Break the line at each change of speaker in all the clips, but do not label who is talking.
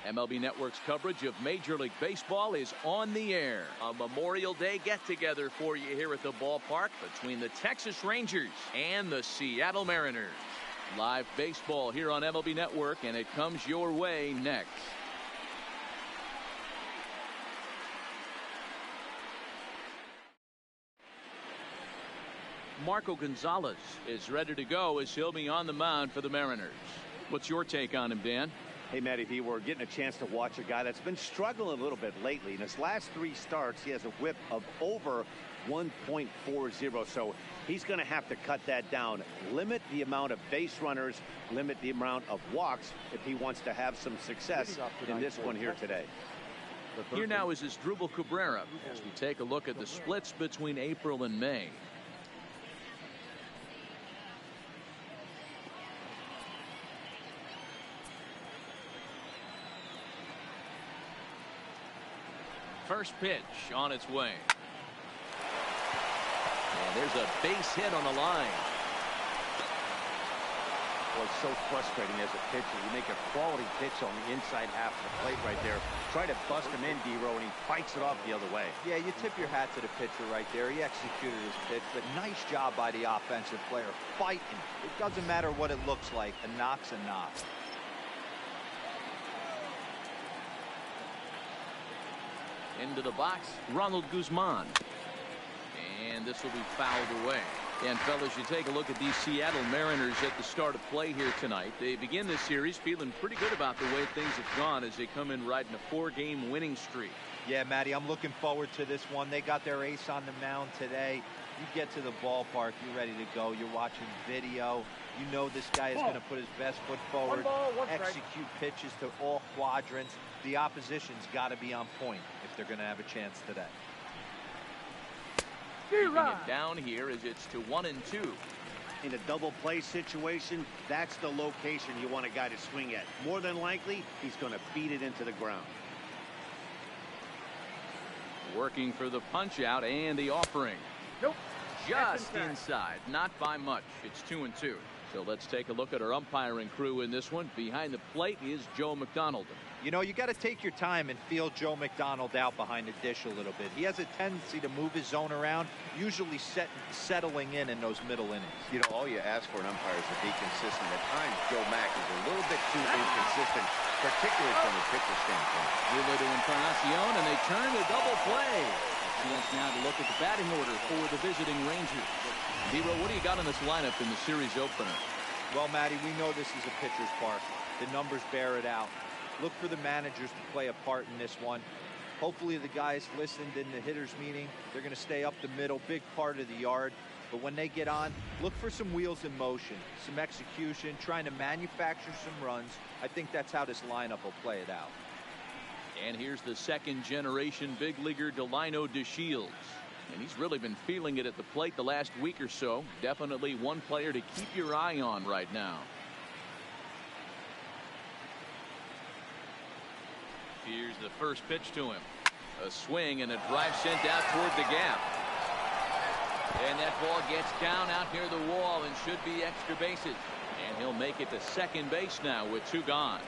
MLB Network's coverage of Major League Baseball is on the air. A Memorial Day get-together for you here at the ballpark between the Texas Rangers and the Seattle Mariners. Live baseball here on MLB Network, and it comes your way next. Marco Gonzalez is ready to go as he'll be on the mound for the Mariners. What's your take on him, Dan?
Hey, Matty V, we're getting a chance to watch a guy that's been struggling a little bit lately. In his last 3 starts, he has a whip of over 1.40, so he's going to have to cut that down. Limit the amount of base runners, limit the amount of walks if he wants to have some success in this one here today.
Here now is Asdrubal Cabrera as we take a look at the splits between April and May. First pitch on its way. And there's a base hit on the line.
Well, it's so frustrating as a pitcher. You make a quality pitch on the inside half of the plate right there. Try to bust him in, D-Row, and he fights it off the other way.
Yeah, you tip your hat to the pitcher right there. He executed his pitch, but nice job by the offensive player. Fighting. It doesn't matter what it looks like. A knock's a knock.
Into the box, Ronald Guzman. And this will be fouled away. And fellas, you take a look at these Seattle Mariners at the start of play here tonight. They begin this series feeling pretty good about the way things have gone as they come in riding a 4-game winning streak.
Yeah, Matty, I'm looking forward to this one. They got their ace on the mound today. You get to the ballpark, you're ready to go. You're watching video. You know this guy is going to put his best foot forward, execute pitches to all quadrants. The opposition's got to be on point if they're going to have a chance today.
Keeping it down here as it's to 1-2.
In a double play situation, that's the location you want a guy to swing at. More than likely, he's going to beat it into the ground.
Working for the punch out and the offering.
Nope.
Just inside, not by much. It's 2-2. So let's take a look at our umpiring crew in this one. Behind the plate is Joe McDonald.
You know, you got to take your time and feel Joe McDonald out behind the dish a little bit. He has a tendency to move his zone around, usually settling in those middle innings.
You know, all you ask for an umpire is to be consistent. At times, Joe Mack is a little bit too inconsistent, particularly from a pitcher standpoint.
Wheeler to Encarnacion, and they turn to double play. Chance now to look at the batting order for the visiting Rangers. D-Row, what do you got in this lineup in the series opener?
Well, Matty, we know this is a pitcher's park. The numbers bear it out. Look for the managers to play a part in this one. Hopefully the guys listened in the hitters meeting. They're going to stay up the middle, big part of the yard. But when they get on, look for some wheels in motion, some execution, trying to manufacture some runs. I think that's how this lineup will play it out.
And here's the second-generation big leaguer Delino DeShields. And he's really been feeling it at the plate the last week or so. Definitely one player to keep your eye on right now. Here's the first pitch to him. A swing and a drive sent out toward the gap. And that ball gets down out near the wall and should be extra bases. And he'll make it to second base now with 2 gone.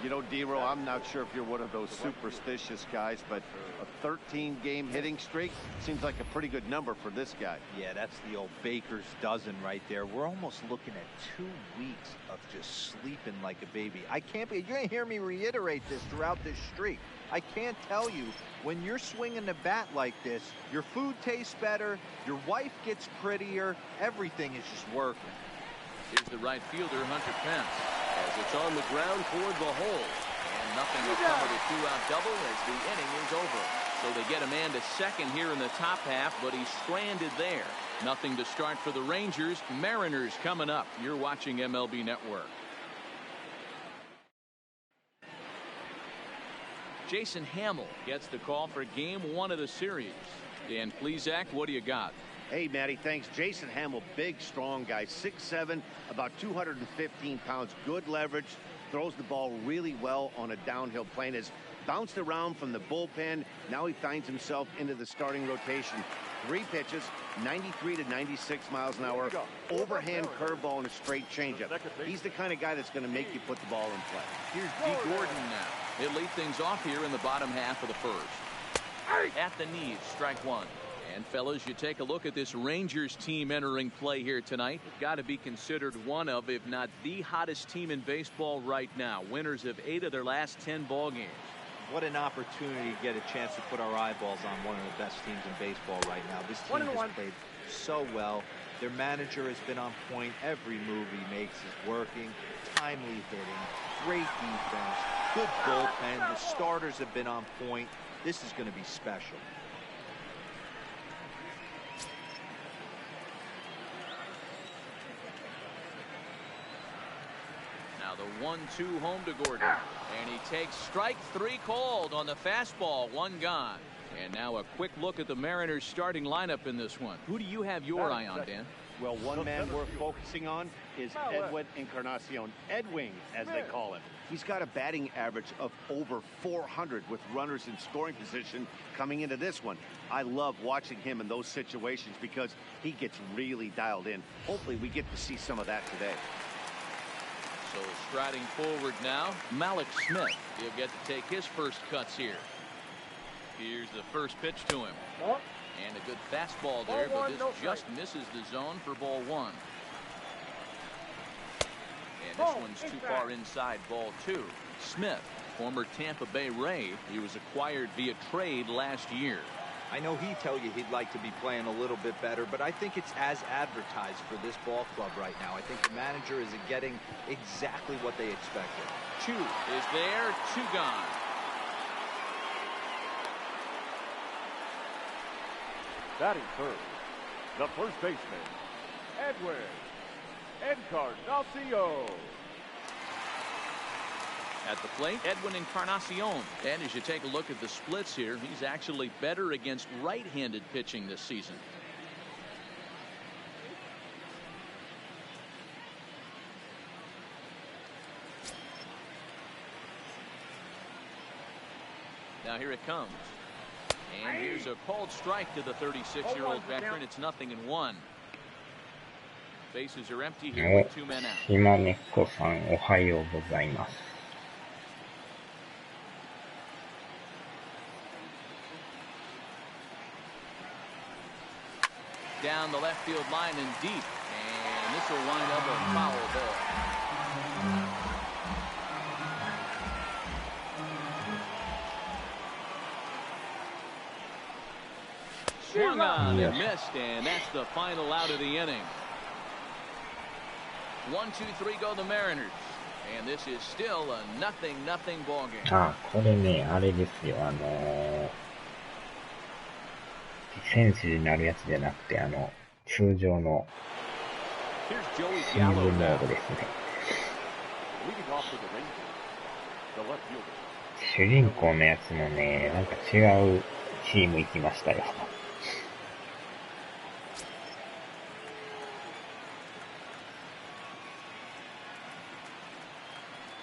You know, D-Row, I'm not sure if you're one of those superstitious guys, but a 13-game hitting streak seems like a pretty good number for this guy.
Yeah, that's the old baker's dozen right there. We're almost looking at 2 weeks of just sleeping like a baby. You're going to hear me reiterate this throughout this streak. I can't tell you, when you're swinging the bat like this, your food tastes better, your wife gets prettier, everything is just working.
Here's the right fielder, Hunter Pence, as it's on the ground toward the hole. And nothing will come with a 2-out double as the inning is over. So they get a man to second here in the top half, but he's stranded there. Nothing to start for the Rangers. Mariners coming up. You're watching MLB Network. Jason Hamill gets the call for game 1 of the series. Dan Plesac, what do you got?
Hey, Matty, thanks. Jason Hamill, big, strong guy, 6'7", about 215 pounds, good leverage, throws the ball really well on a downhill plane. Has bounced around from the bullpen. Now he finds himself into the starting rotation. 3 pitches, 93 to 96 miles an hour, overhand curveball and a straight changeup. He's the kind of guy that's going to make you put the ball in play.
Here's D. Gordon now. He'll lead things off here in the bottom half of the first. At the knees, strike one. And fellas, you take a look at this Rangers team entering play here tonight. Got to be considered one of, if not the hottest team in baseball right now. Winners of 8 of their last 10 ball games.
What an opportunity to get a chance to put our eyeballs on one of the best teams in baseball right now. This team has played so well. Their manager has been on point. Every move he makes is working. Timely hitting, great defense, good bullpen. The starters have been on point. This is going to be special.
Now the 1-2 home to Gordon. And he takes strike 3 called on the fastball. 1 gone. And now a quick look at the Mariners starting lineup in this one. Who do you have your eye on, Dan?
Well, one man worth focusing on is Edwin Encarnacion. Edwing, as they call him. He's got a batting average of over 400 with runners in scoring position coming into this one. I love watching him in those situations because he gets really dialed in. Hopefully we get to see some of that today.
So striding forward now, Malik Smith. He'll get to take his first cuts here. Here's the first pitch to him. And a good fastball there, but this just misses the zone for ball 1. And this one's too far inside, ball 2. Smith, former Tampa Bay Ray. He was acquired via trade last year.
I know he'd tell you he'd like to be playing a little bit better, but I think it's as advertised for this ball club right now. I think the manager is getting exactly what they expected.
2 is there, 2 gone.
Batting first, the first baseman, Edwin Encarnacion.
At the plate, Edwin Encarnacion. And as you take a look at the splits here, he's actually better against right-handed pitching this season. Now here it comes. And here's a called strike to the 36-year-old veteran. It's 0-1. Bases are empty here with 2 men out.
島根っこさん、おはようございます。
Down the left field line and deep. And this will wind up a foul ball. Swung on and missed, and that's the final out of the inning. 1-2-3 go the Mariners. And this is still a 0-0 ball game.
あ、これね、あれですよ、選手になるやつじゃなくて、通常のシーズンモードですね。主人公のやつもね、なんか違うチーム行きましたよ。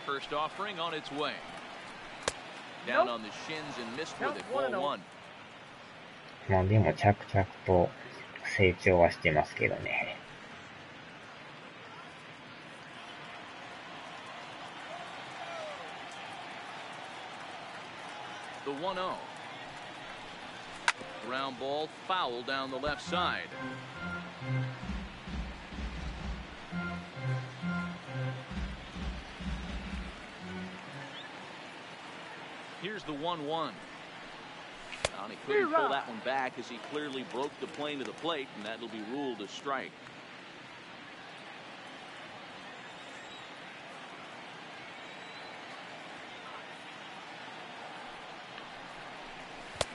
First offering on its way. Down on the shins and missed with it. Ball 1.
まあでも着々と成長はしてますけどね。
The 1-0. Ground ball foul down the left side. Here's the 1-1. And he couldn't pull that one back as he clearly broke the plane to the plate, and that'll be ruled a strike.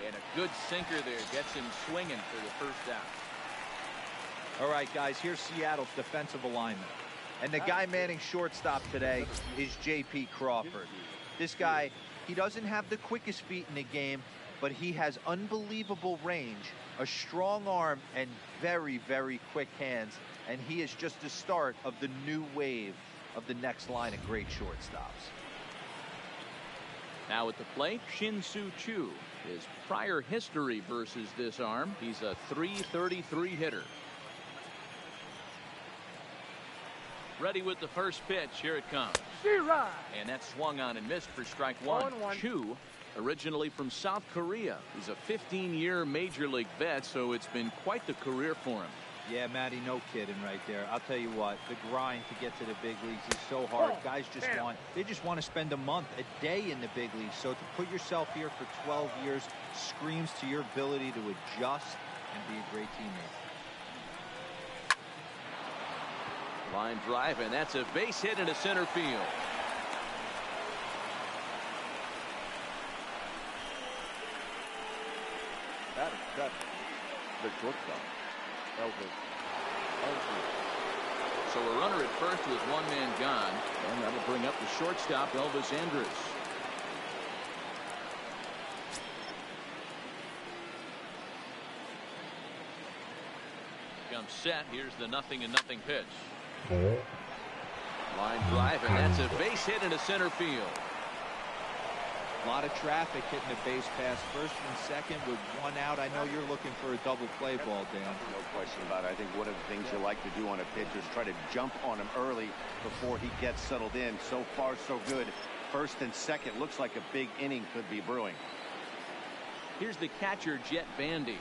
And a good sinker there gets him swinging for the first out.
All right, guys, here's Seattle's defensive alignment. And the guy manning shortstop today is J.P. Crawford. This guy, he doesn't have the quickest feet in the game, but he has unbelievable range, a strong arm, and very, very quick hands. And he is just the start of the new wave of the next line of great shortstops.
Now at the plate, Shin-Soo Choo. His prior history versus this arm, he's a .333 hitter. Ready with the first pitch. Here it comes. And that swung on and missed for strike one. Choo, originally from South Korea. He's a 15-year major league vet, so it's been quite the career for him.
Yeah, Matty, no kidding right there. I'll tell you what, the grind to get to the big leagues is so hard. Guys just want to spend a month, a day in the big leagues. So to put yourself here for 12 years screams to your ability to adjust and be a great teammate.
Line drive, and that's a base hit into center field.
That is cut. The shortstop.
So a runner at first with one man gone, and that'll bring up the shortstop, Elvis Andrus. Comes set. Here's the 0-0 pitch. Line drive, and that's a base hit into center field.
A lot of traffic hitting the base pass first and second with one out. I know you're looking for a double play ball, Dan.
No question about it. I think one of the things you like to do on a pitch is try to jump on him early before he gets settled in. So far, so good. First and second looks like a big inning could be brewing.
Here's the catcher, Jet Bandy.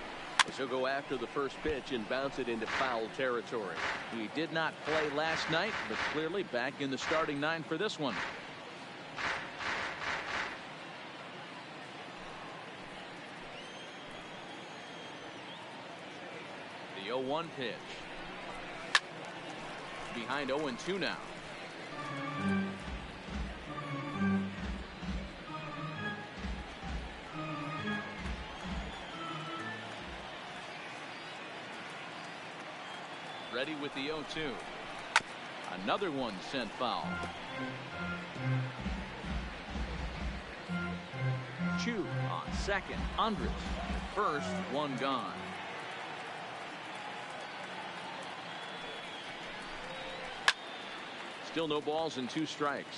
He'll go after the first pitch and bounce it into foul territory. He did not play last night, but clearly back in the starting nine for this one. The 0-1 pitch. Behind 0-2 now. Ready with the 0-2. Another one sent foul. Choo on second. Andrus. First, one gone. Still no balls and 2 strikes.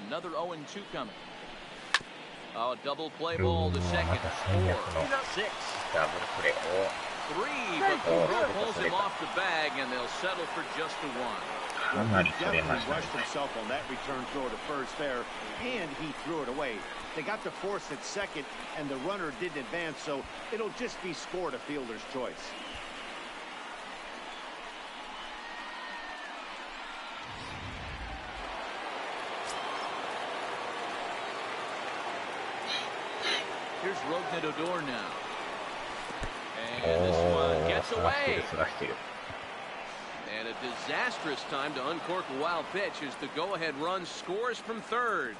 Another 0-2 coming. Oh, double play ball to second. 4, 6. 3, but the throw pulls him off the bag, and they'll settle for just a 1.
Definitely rushed himself on that return throw to first there, and he threw it away. They got the force at second, and the runner didn't advance, so it'll just be scored a fielder's choice.
Here's Rognedodor now. And this one gets away. And a disastrous time to uncork a wild pitch as the go-ahead run scores from third.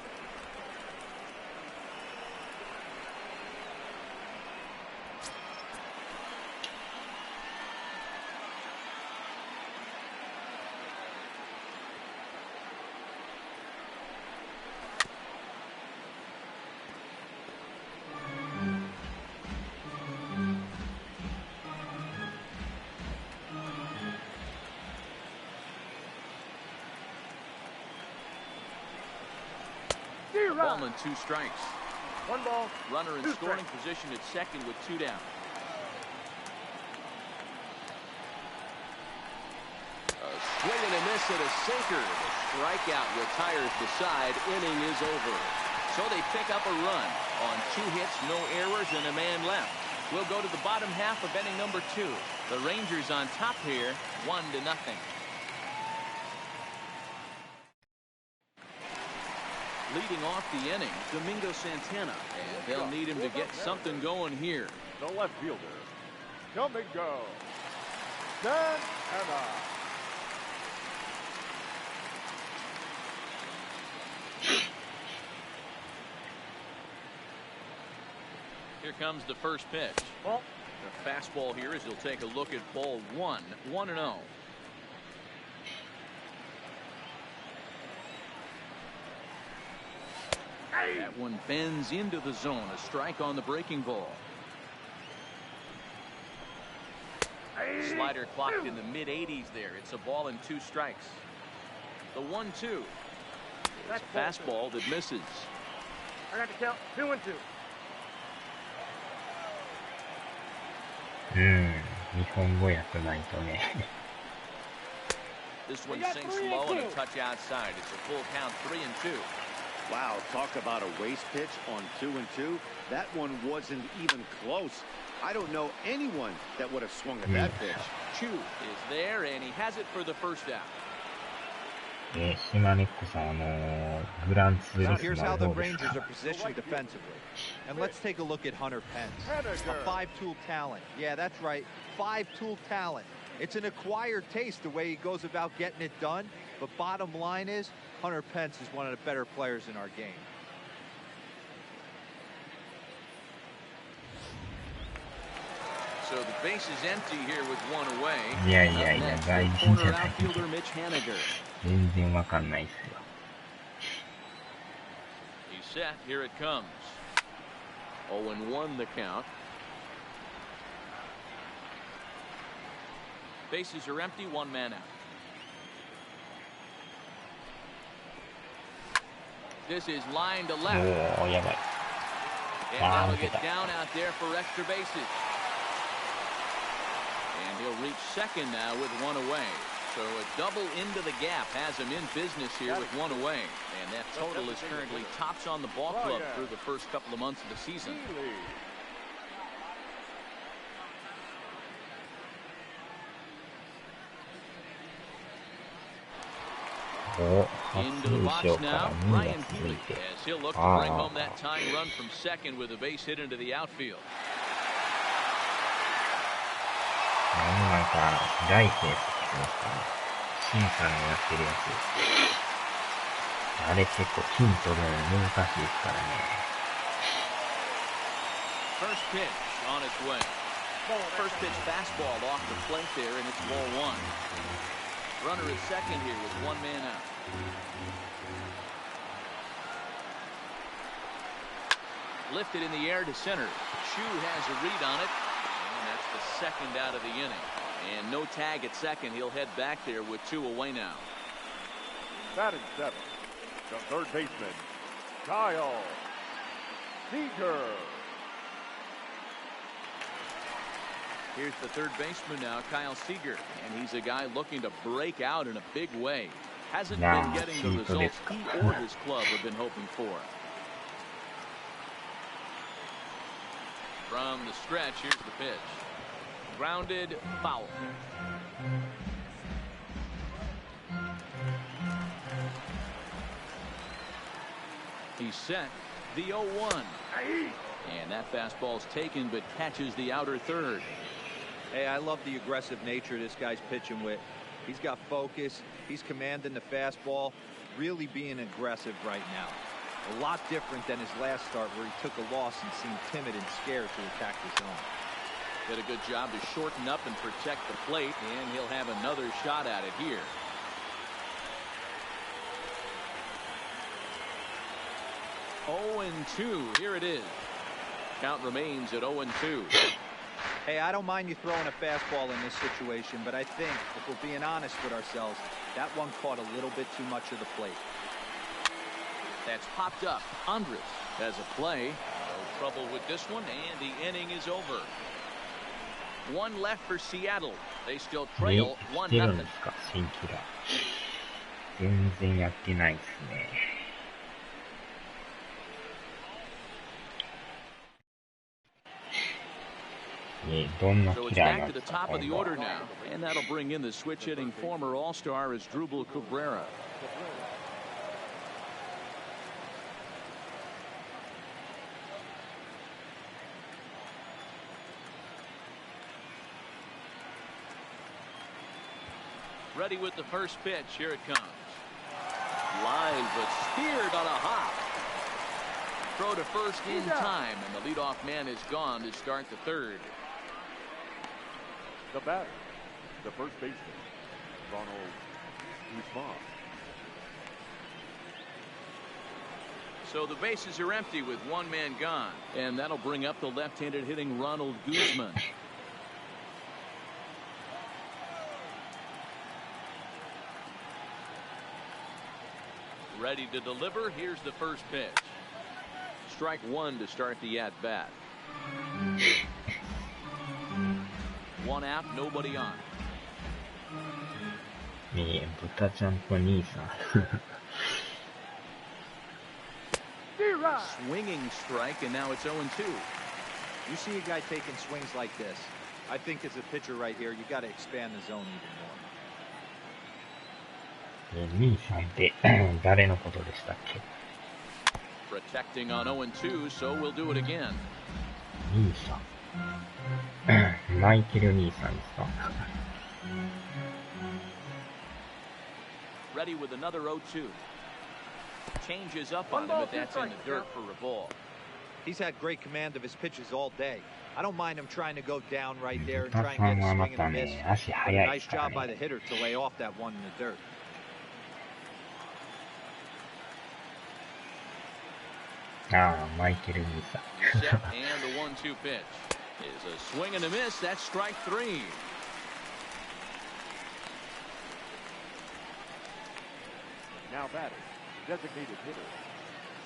Ball and 2 strikes.
1 ball.
Runner in scoring position at second with 2 down. A swing and a miss at a sinker. The strikeout retires the side. Inning is over. So they pick up a run on 2 hits, no errors, and a man left. We'll go to the bottom half of inning number 2. The Rangers on top here, 1-0. Leading off the inning, Domingo Santana, and they'll need him to get something going here.
The left fielder, Domingo Santana.
Here comes the first pitch. The fastball here as he'll take a look at ball 1, 1-0. That one bends into the zone. A strike on the breaking ball. Slider clocked in the mid-80s there. It's a ball and 2 strikes. The 1-2. It's a fastball that misses.
I got to count 2-2.
日本語訳ないとね。
This one sinks low and a touch outside. It's a full count, 3-2.
Wow, talk about a waste pitch on 2-2. That one wasn't even close. I don't know anyone that would have swung at that pitch.
Chu is there, and he has it for the first out.
島根っこさん、グランツー
So
リス
here's
モ
how
は
the
どうです
Rangers
か？
are positioned defensively. And let's take a look at Hunter Pence. A 5-tool talent. Yeah, that's right. 5-tool talent. It's an acquired taste the way he goes about getting it done. But bottom line is, Hunter Pence is one of the better players in our game.
So the base is empty here with 1 away.
いやいやいや、外人じゃ
Corner
ない。
outfielder Mitch Haniger.
全然わかんないっすよ。
He's set. Here it comes. 0-1 the count. Bases are empty. 1 man out. This is line to
お
left.
ー、やばい。
And that'll get down out there for extra bases. And he'll reach second now with 1 away. So a double into the gap has him in business here with 1 away. And that total is currently tops on the ball club through the first couple of months of the season. Into the box now, Ryan Healy, as he'll look to bring home that tying run from second with a base hit into the outfield.
なんか、大生って聞きますかね。シンさんがやってるやつ。あれ結構金取るの難しいですからね。
First pitch on its way. First pitch fastball off the plate there, and it's ball 1. Runner is second here with 1 man out. Lifted in the air to center. Chu has a read on it. And that's the second out of the inning. And no tag at second. He'll head back there with 2 away now.
Batting 7. The third baseman, Kyle Seager.
Here's the third baseman now, Kyle Seager. And he's a guy looking to break out in a big way. Hasn't been getting the results he or his club have been hoping for. From the stretch, here's the pitch. Grounded, foul. He's set. The 0-1. And that fastball's taken, but catches the outer third.
Hey, I love the aggressive nature this guy's pitching with. He's got focus. He's commanding the fastball. Really being aggressive right now. A lot different than his last start where he took a loss and seemed timid and scared to attack the zone.
Did a good job to shorten up and protect the plate, and he'll have another shot at it here. Oh, 0-2. Here it is. Count remains at 0-2.
Hey, I don't mind you throwing a fastball in this situation, but I think if we're being honest with ourselves, that one caught a little bit too much of the plate.
That's popped up. Andres has a play. No trouble with this one, and the inning is over. 1 left for Seattle. They still trail 1-0.
新キラー。全然やってないですね。どんな
So
キ
it's
ラー
back
な
to
ん
the
ですか、
top of the
今度
order now, and that'll bring in the switch-hitting former All-Star Asdrubal Cabrera. Ready with the first pitch. Here it comes. Live but speared on a hop. Throw to first in time, and the leadoff man is gone to start the third.
The batter, the first baseman, Ronald Guzman.
So the bases are empty with one man gone. And that'll bring up the left-handed hitting Ronald Guzman. Ready to deliver. Here's the first pitch. Strike one to start the at-bat. One out, nobody on.
豚ちゃんと兄さん。
Swinging strike, and now it's 0-2.
You see a guy taking swings like this. I think as a pitcher right here, you got to expand the zone even more.
兄さんって誰のことでしたっけ？
Protecting on 0-2, so we'll do it again.
兄さん。マイケル兄さんですか？
Ready with another 0-2. Changes up on him, but that's in the dirt for a ball.
He's had great command of his pitches all day. I don't mind him trying to go down right there and try and get a swing and a miss. But a nice job by the hitter to lay off that one in the dirt.
Michael
Set and the 1-2 pitch is a swing and a miss. That's strike three.
Now batting, designated hitter,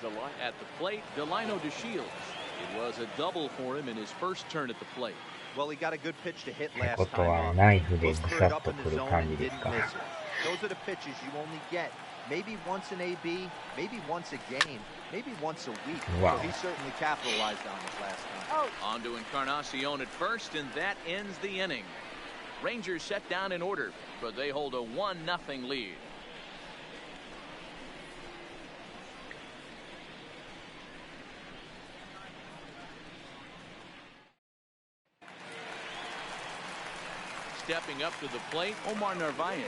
Delino.
At the plate, Delino DeShields. It was a double for him in his first turn at the plate.
Well, he got a good pitch to hit last
time.
Was cleared up in the zone and didn't miss it. Those are the pitches you only get maybe once in AB, maybe once a game, maybe once a week.
Wow.
So he certainly capitalized on it last time.
On to Encarnacion at first, and that ends the inning. Rangers set down in order, but they hold a 1-0 lead. Stepping up to the plate, Omar Narvaez.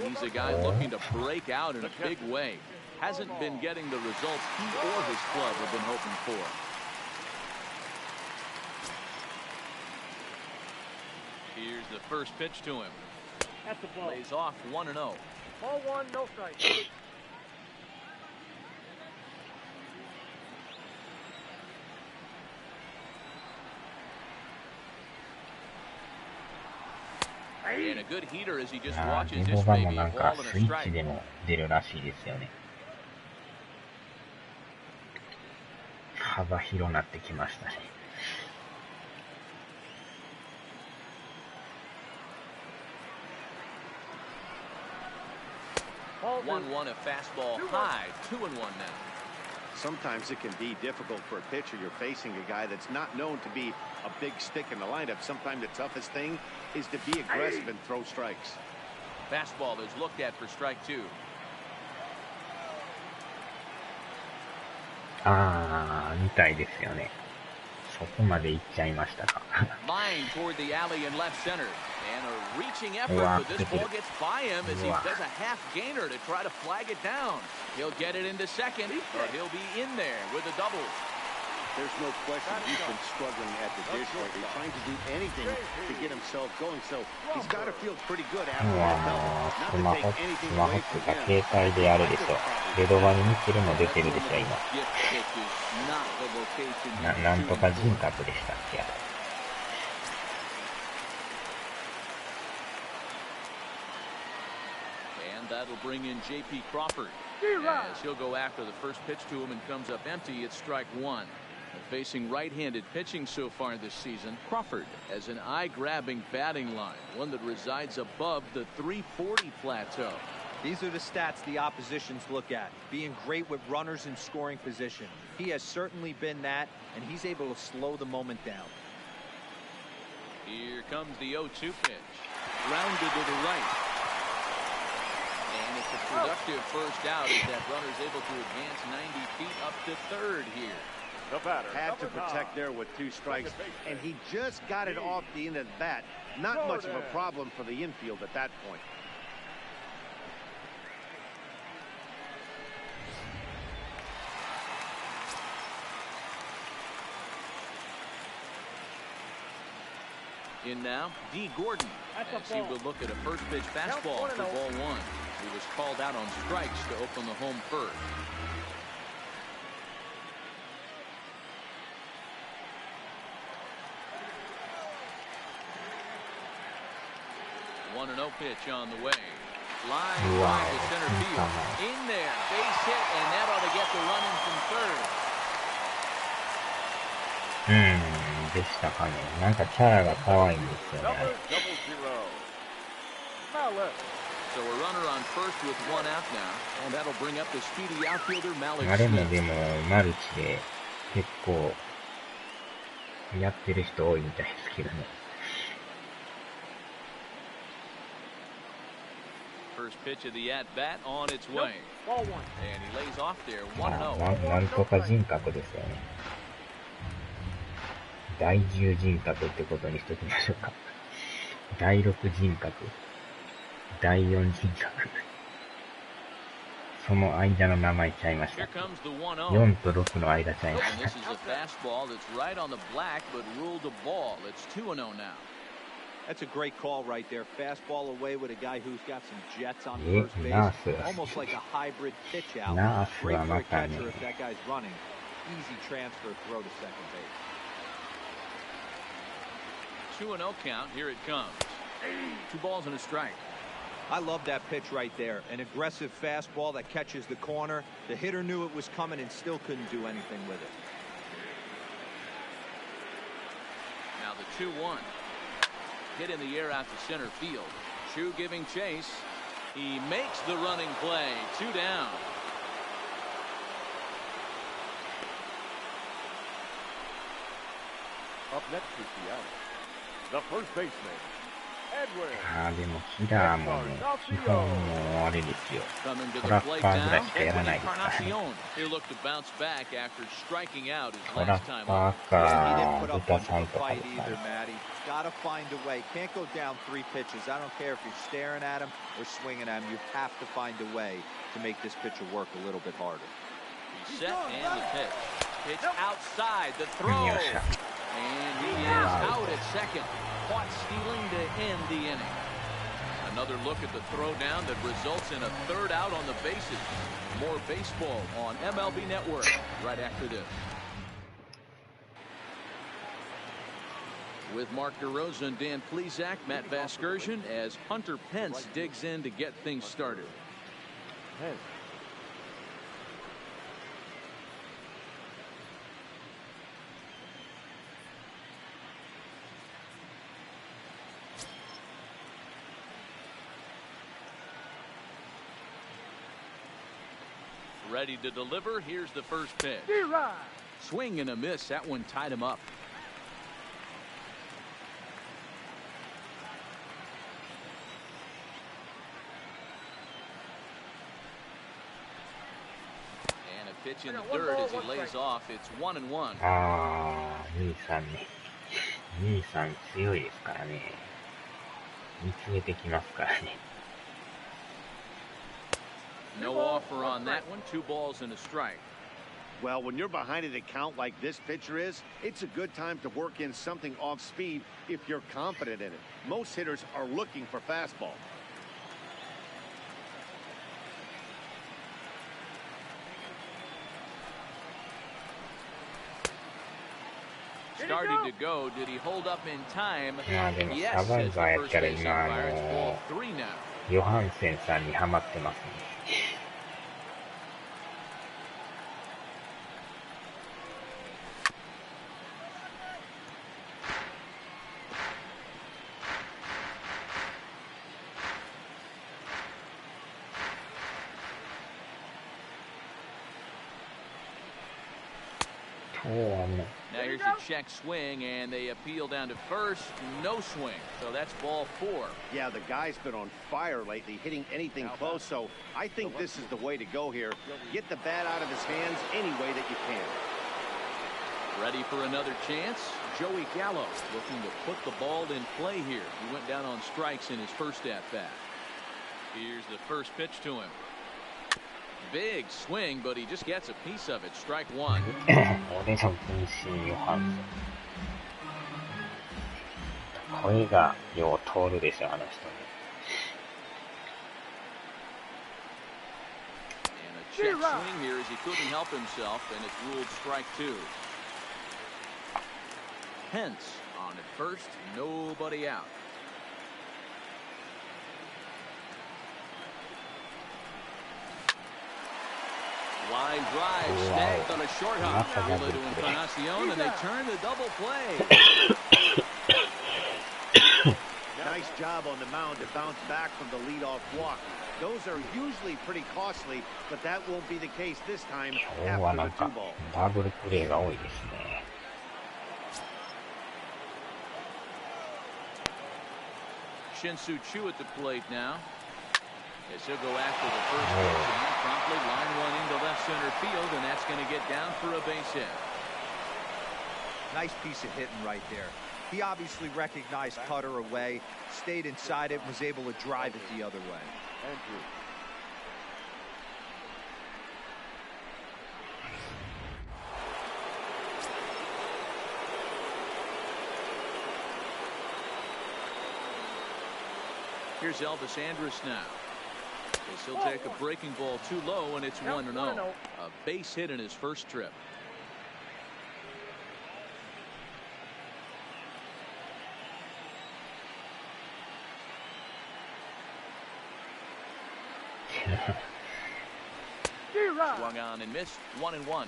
He's a guy looking to break out in a big way. Hasn't been getting the results he or his club have been hoping for. Here's the first pitch to him.
That's the ball.
Lays off 1-0.
Ball one, no strike.
And a good heater as he just watches
15
this
番
baby
もなん
ball
か
and a
スイッチ
strike.
でも出るらしいですよね。幅広なってきましたね。
1-1 a fastball high, 2-1 now.
Sometimes it can be difficult for a pitcher. You're facing a guy that's not known to be a big stick in the lineup. Sometimes the toughest thing is to be aggressive and throw strikes.
Fastball is looked at for strike two.
みたいですよね。そこまで行っちゃいましたか。
Line toward the alley in left center. And a reaching effort, but this ball gets by him as he does a half gainer to try to flag it down. He'll get it into second, but he'll be in there with a double.
There's no question he's been struggling at the dish right. He's trying to do anything to get himself going, so he's got to feel pretty good after that double. Not to take anything away from him.
携帯であれでしょ。レドバに似てるの出てるでしょ、今。なんとか人格でしたっけ。
That'll bring in J.P. Crawford. As he'll go after the first pitch to him and comes up empty, it's strike one. Facing right-handed pitching so far this season, Crawford has an eye-grabbing batting line, one that resides above the 340 plateau.
These are the stats the oppositions look at, being great with runners in scoring position. He has certainly been that, and he's able to slow the moment down.
Here comes the 0-2 pitch. Grounded to the right. And it's a productive first out as that runner's able to advance 90 feet up to third here.
The batter
had to protect there with two strikes, and he just got it off the end of the bat. Not much of a problem for the infield at that point.
In now, D. Gordon, as he would look at a first pitch fastball for ball one. He was called out on strikes to open the home first. 1-0 pitch on the way. Line drive to center field. In there, base hit, and that ought to get the run in from third.
でしたかね。なんかキャラが可愛いんですよね。
So a runner on first with one out now, and that'll bring up the speedy outfielder Malik
あれも
Smith.
でもマルチで結構やってる人多いみたいですけどね。
First pitch of the at-bat on its way.
Ball one.
And he lays off there,
なん
1-0.
とか人格ですよね。第10人格ってことにしときましょうか。第6人格。第4人格。その間の名前ちゃいました。
Here comes the 1-0.
4と6の間ちゃいまし
And
た。
this is a fastball that's right on the black, but ruled a ball. It's 2-0 now.
That's a great call right there. Fastball away with a guy who's got some jets on
え、
first
ナー
base.
ス。
Almost like a hybrid pitch out.
ナース
Great
は
for
ま
a
た
catcher
ね。
if that guy's running. Easy transfer throw to second base.
2-0 count. Here it comes. 2 balls and a strike.
I love that pitch right there. An aggressive fastball that catches the corner. The hitter knew it was coming and still couldn't do anything with it.
Now the 2-1. Hit in the air out to center field. Chu giving chase. He makes the running play. 2 down.
Up next is Seattle. The first baseman, Edwin.
でもキラーもね、基本もうあれですよ。
Coming to
ト
the
ラッ
plate
パーぐらい
now.
しかやらない
Edwin
ですからね。
Encarnacion. He'll look to bounce back after striking out his
トラ
last
ッ
time
パ
up.
ー
Yeah, he
か
didn't put up
豚
much
さ
of
ん
a
とか
fight
ですか
either,
ね。
Matty. Got to find a way. Can't go down 3 pitches. I don't care if you're staring at him or swinging at him. You have to find a way to make this pitcher work a little bit harder.
He's set and the pitch. Pitch outside the throw.
よっしゃ。
And he is out at second. Caught stealing to end the inning. Another look at the throw down that results in a third out on the bases. More baseball on MLB Network right after this. With Mark DeRosa and Dan Plesac, Matt Vasgersian as Hunter Pence digs in to get things started.
Pence.
Ready to deliver. Here's the first pitch.
D-Rod.
Swing and a miss. That one tied him up. And a pitch in the third as he lays off. It's 1-1.
兄さんね。兄さん強いですからね。見つめてきますからね。
No offer on that one. 2 balls and a strike.
Well, when you're behind an account like this pitcher is, it's a good time to work in something off speed if you're confident in it. Most hitters are looking for fastball.
Started to go. Did he hold up in time?
でも
Yes,
サバイ
as the
バーやっ
first
たら
base
今
umpire. It's ball 3 now.
ヨハンセンさんにハマってますね。
Now here's a check swing, and they appeal down to first. No swing, so that's ball 4.
Yeah, the guy's been on fire lately, hitting anything close, so I think this is the way to go here. Get the bat out of his hands any way that you can.
Ready for another chance? Joey Gallo looking to put the ball in play here. He went down on strikes in his first at-bat. Here's the first pitch to him. Big swing, but he just gets a piece of it. Strike 1.
俺の分身ヨハンセン。声がよう通るでしょ、あの人ね。
And a check swing here as he couldn't help himself, and it's ruled strike 2. Pence on at first, nobody out. Line drive, snagged on a short hop. Fielder to Encarnacion, and they turn the double play.
Nice job on the mound to bounce back from the leadoff walk. Those are usually pretty costly, but that won't be the case this time after the 2 ball.
ダブルプレーが多いですね。
Shin-Soo Choo at the plate now. Yes, he'll go after the first pitch and promptly line one into left center field, and that's going to get down for a base hit.
Nice piece of hitting right there. He obviously recognized cutter away, stayed inside it, and was able to drive it the other way.
Andrew.
Here's Elvis Andrus now. As he'll take a breaking ball too low, and it's 1-0. A base hit in his first trip. Swung on and missed. 1-1.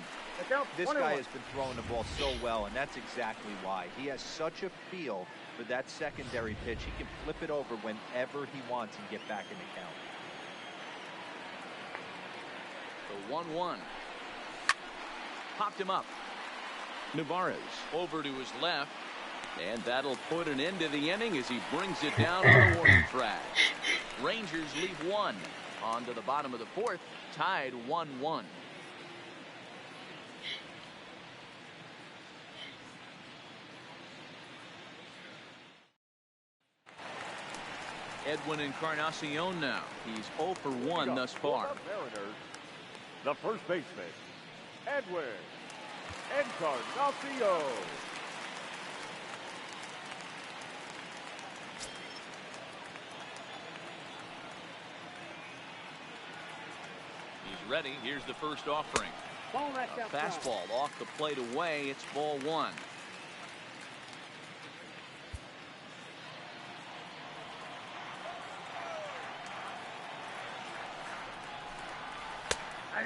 This guy has been throwing the ball so well, and that's exactly why. He has such a feel for that secondary pitch. He can flip it over whenever he wants and get back in the count.
The 1-1. Popped him up. Nevarez over to his left, and that'll put an end to the inning as he brings it down on the warning track. Rangers leave one. On to the bottom of the fourth, tied 1-1. Edwin Encarnacion now. He's 0 for 1 thus far.
Mariners, the first baseman, Edwin Encarnacion.
He's ready. Here's the first offering. A fastball off the plate away. It's ball 1.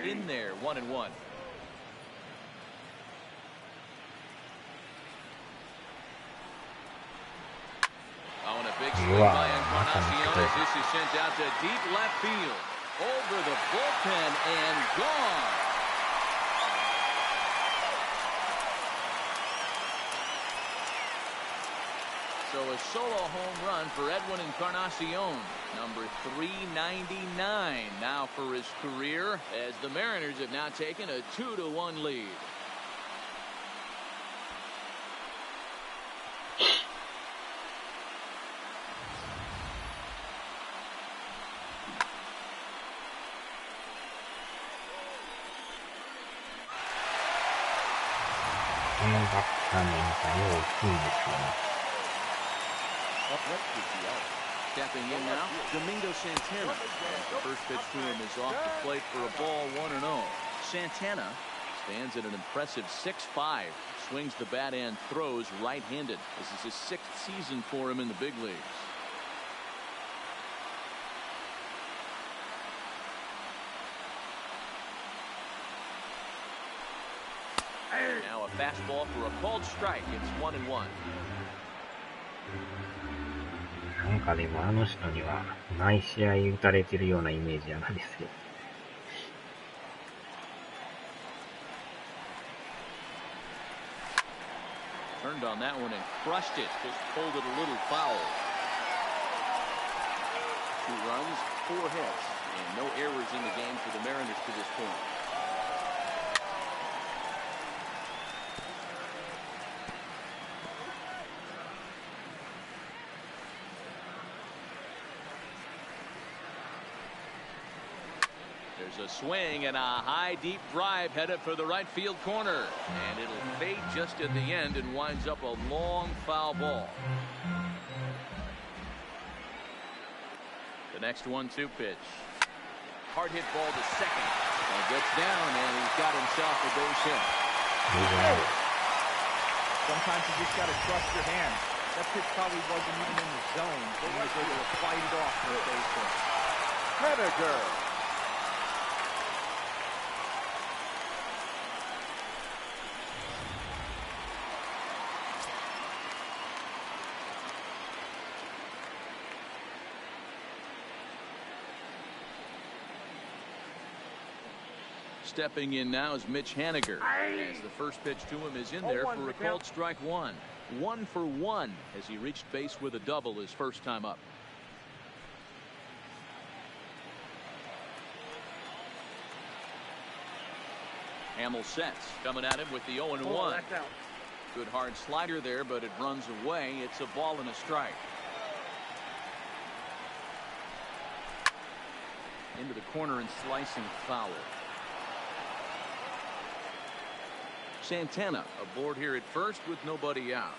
In there, 1-1. Oh, and a big swing by Encarnacion as this is sent out to deep left field. Over the bullpen and gone. So a solo home run for Edwin Encarnacion, number 399 now for his career, as the Mariners have now taken a 2-1 lead. Stepping in now, Domingo Santana. The first pitch to him is off the plate for a ball 1-0. Santana stands at an impressive 6'5", swings the bat and throws right-handed. This is his 6th season for him in the big leagues. Now a fastball for a called strike. It's 1-1.
なんかでもあの人には毎試合打たれてるようなイメージなんですけど。
Turned on that one and crushed it. Just pulled it a little foul. 2 runs, 4 hits, and no errors in the game for the Mariners to this point. There's a swing and a high deep drive headed for the right field corner, and it'll fade just at the end and winds up a long foul ball. The next 1-2 pitch. Hard hit ball to second, and gets down, and he's got himself a base hit.
Sometimes you just got to trust your hands. That pitch probably wasn't even in the zone, but he was able to fight it off for a base hit.
Henniger.
Stepping in now is Mitch Haniger, as the first pitch to him is in there for a called strike one. 1 for 1 as he reached base with a double his first time up. Hamill sets, coming at him with the 0-1. Good hard slider there, but it runs away. It's a ball and a strike. Into the corner and slicing foul. Santana aboard here at first with nobody out.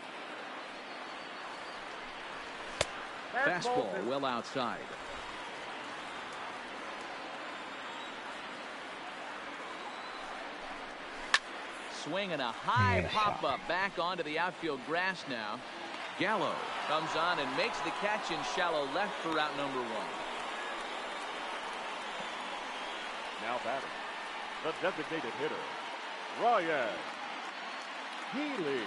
Fastball well outside. Swing and a high pop-up back onto the outfield grass now. Gallo comes on and makes the catch in shallow left for out number 1.
Now batting, the designated hitter, Ryan Healy.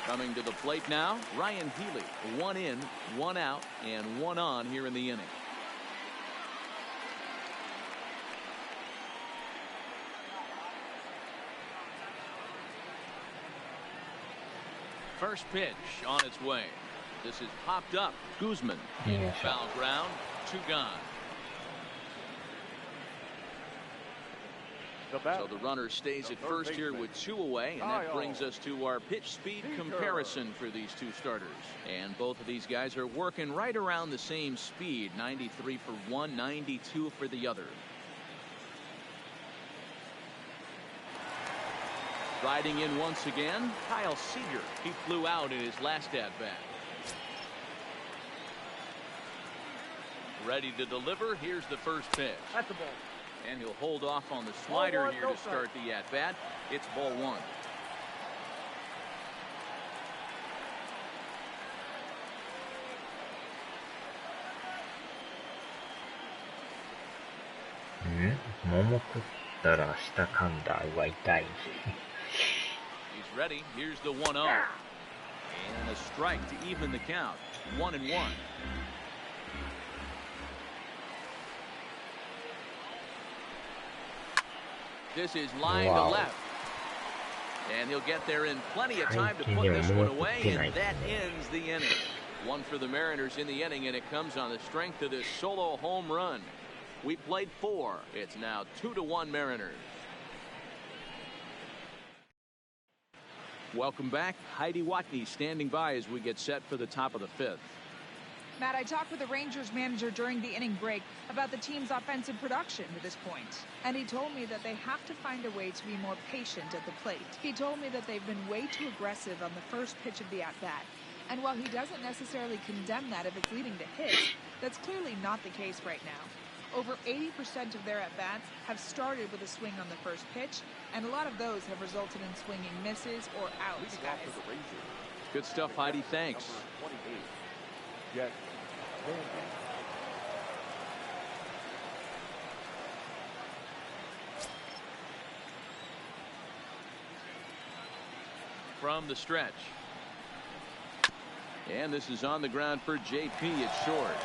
Coming to the plate now, Ryan Healy. 1 in, 1 out, and 1 on here in the inning. First pitch on its way. This is popped up. Guzman. Foul ground. 2 gone. So the runner stays at first here with 2 away, and that brings us to our pitch speed comparison for these 2 starters. And both of these guys are working right around the same speed. 93 for one, 92 for the other. Riding in once again, Kyle Seager. He flew out in his last at-bat. Ready to deliver. Here's the first pitch.
That's the ball.
And he'll hold off on the slider here to start the at-bat. It's ball 1. He's ready. Here's the 1-0. And a strike to even the count. 1-1. This is line to left. And he'll get there in plenty of time to put this one away, and that ends the inning. 1 for the Mariners in the inning, and it comes on the strength of this solo home run. We played 4. It's now 2-1 Mariners. Welcome back. Heidi Watney standing by as we get set for the top of the 5th.
Matt, I talked with the Rangers manager during the inning break about the team's offensive production to this point, and he told me that they have to find a way to be more patient at the plate. He told me that they've been way too aggressive on the first pitch of the at-bat, and while he doesn't necessarily condemn that if it's leading to hits, that's clearly not the case right now. Over 80% of their at-bats have started with a swing on the first pitch, and a lot of those have resulted in swinging misses or outs, guys.
Good stuff, Heidi. Thanks. From the stretch. And this is on the ground for JP. It's short.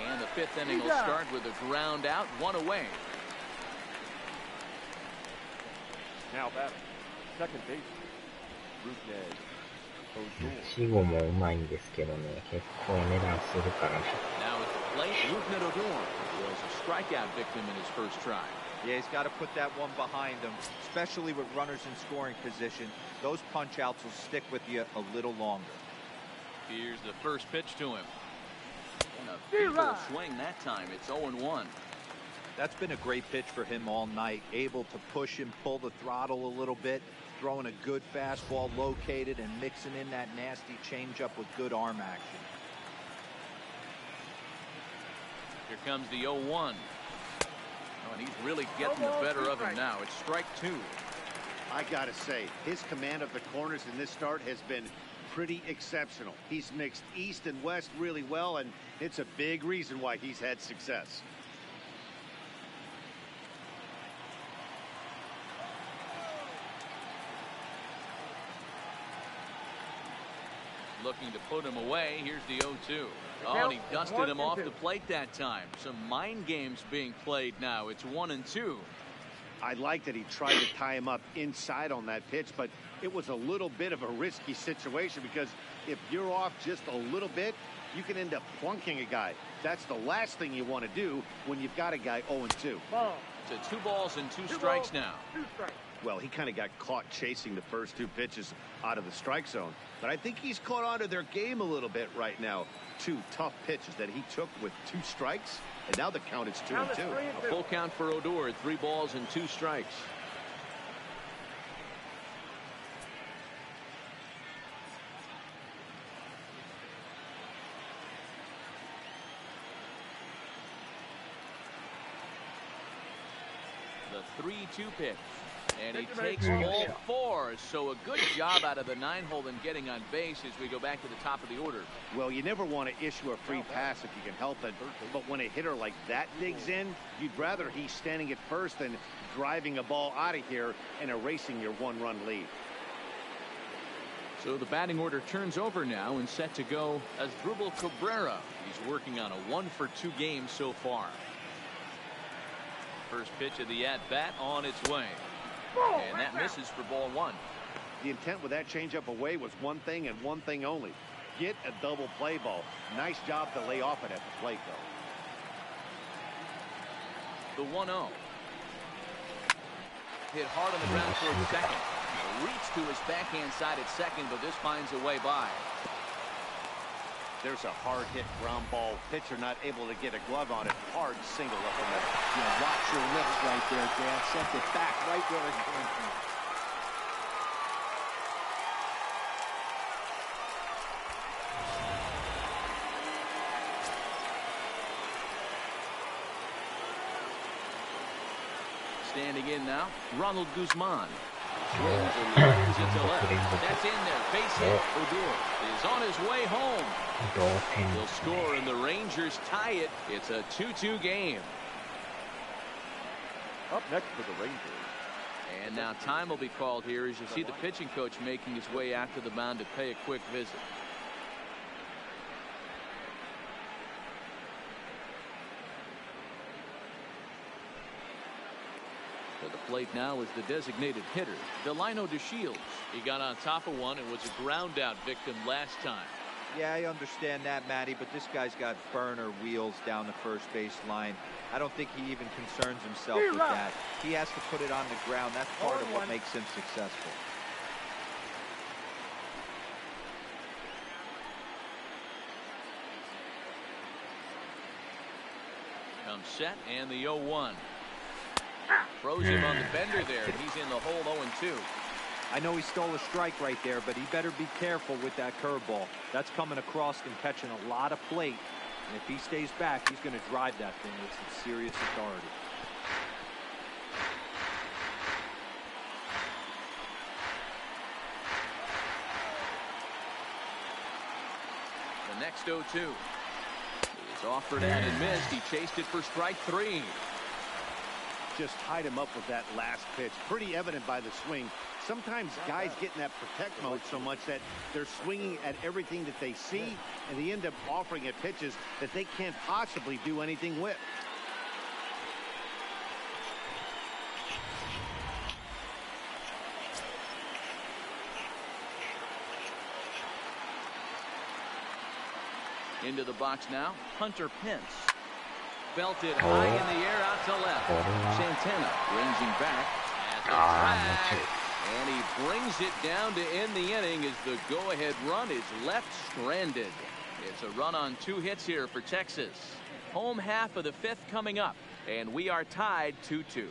And the 5th inning will start with a ground out, 1 away.
Now batting, second base, Rutnez.
死後もうまいんですけどね、結構値段するからね。
Now at the plate, Rutnez was a strikeout victim in his first try.
Yeah, he's got to put that one behind him, especially with runners in scoring position. Those punch outs will stick with you a little longer.
Here's the first pitch to him. And a feeble swing that time. It's 0-1.
That's been a great pitch for him all night. Able to push and pull the throttle a little bit, throwing a good fastball located and mixing in that nasty changeup with good arm action.
Here comes the 0-1. Oh, and he's really getting the better of him now. It's strike 2.
I gotta say, his command of the corners in this start has been pretty exceptional. He's mixed east and west really well, and it's a big reason why he's had success.
looking to put him away. Here's the 0-2. Oh, and he dusted him off the plate that time. Some mind games being played now. It's 1-2.
I like that he tried to tie him up inside on that pitch, but it was a little bit of a risky situation because if you're off just a little bit, you can end up plunking a guy. That's the last thing you want to do when you've got a guy 0-2.
Ball.
So 2 balls and 2 strikes now.
2 strikes.
Well, he kind of got caught chasing the first 2 pitches out of the strike zone. But I think he's caught on to their game a little bit right now. 2 tough pitches that he took with 2 strikes, and now the count is 2-2.
A full count for Odor, 3 balls and 2 strikes. The 3-2 pitch. And he takes ball 4, so a good job out of the 9-hole in getting on base as we go back to the top of the order.
Well, you never want to issue a free pass if you can help it, but when a hitter like that digs in, you'd rather he's standing at first than driving a ball out of here and erasing your 1-run lead.
So the batting order turns over now and set to go as Asdrubal Cabrera. He's working on a 1-for-2 game so far. First pitch of the at-bat on its way. And that misses for ball 1.
The intent with that changeup away was one thing and one thing only. Get a double play ball. Nice job to lay off it at the plate,
though. The 1-0. Hit hard on the ground towards second. A reach to his backhand side at second, but this finds a way by.
There's a hard hit ground ball. Pitcher not able to get a glove on it. Hard single up in there.
Yeah, watch your lips right there, Dan. Sent it back right where it came from.
Standing in now, Ronald Guzman. Swings and lines it to left. That's in there. Base hit. Odor is on his way home. They'll score and the Rangers tie it. It's a 2-2 game.
Up next for the Rangers.
And now time will be called here as you see the pitching coach making his way out to the mound to pay a quick visit. To the plate now is the designated hitter, Delino DeShields. He got on top of one and was a ground out victim last time.
Yeah, I understand that, Matty, but this guy's got burner wheels down the first base line. I don't think he even concerns himself with that. He has to put it on the ground. That's part of what makes him successful.
Comes set and the 0-1. Throws him on the bender there. He's in the hole 0-2.
I know he stole a strike right there, but he better be careful with that curveball. That's coming across and catching a lot of plate. And if he stays back, he's going to drive that thing with some serious authority.
The next 0-2 is offered at and missed. He chased it for strike 3.
Just tied him up with that last pitch. Pretty evident by the swing. Sometimes guys get in that protect mode so much that they're swinging at everything that they see, and they end up offering at pitches that they can't possibly do anything with.
Into the box now, Hunter Pence. Belted high in the air out to left. Santana ranging back at the track. And he brings it down to end the inning as the go-ahead run is left stranded. It's a run on 2 hits here for Texas. Home half of the 5th coming up, and we are tied 2-2.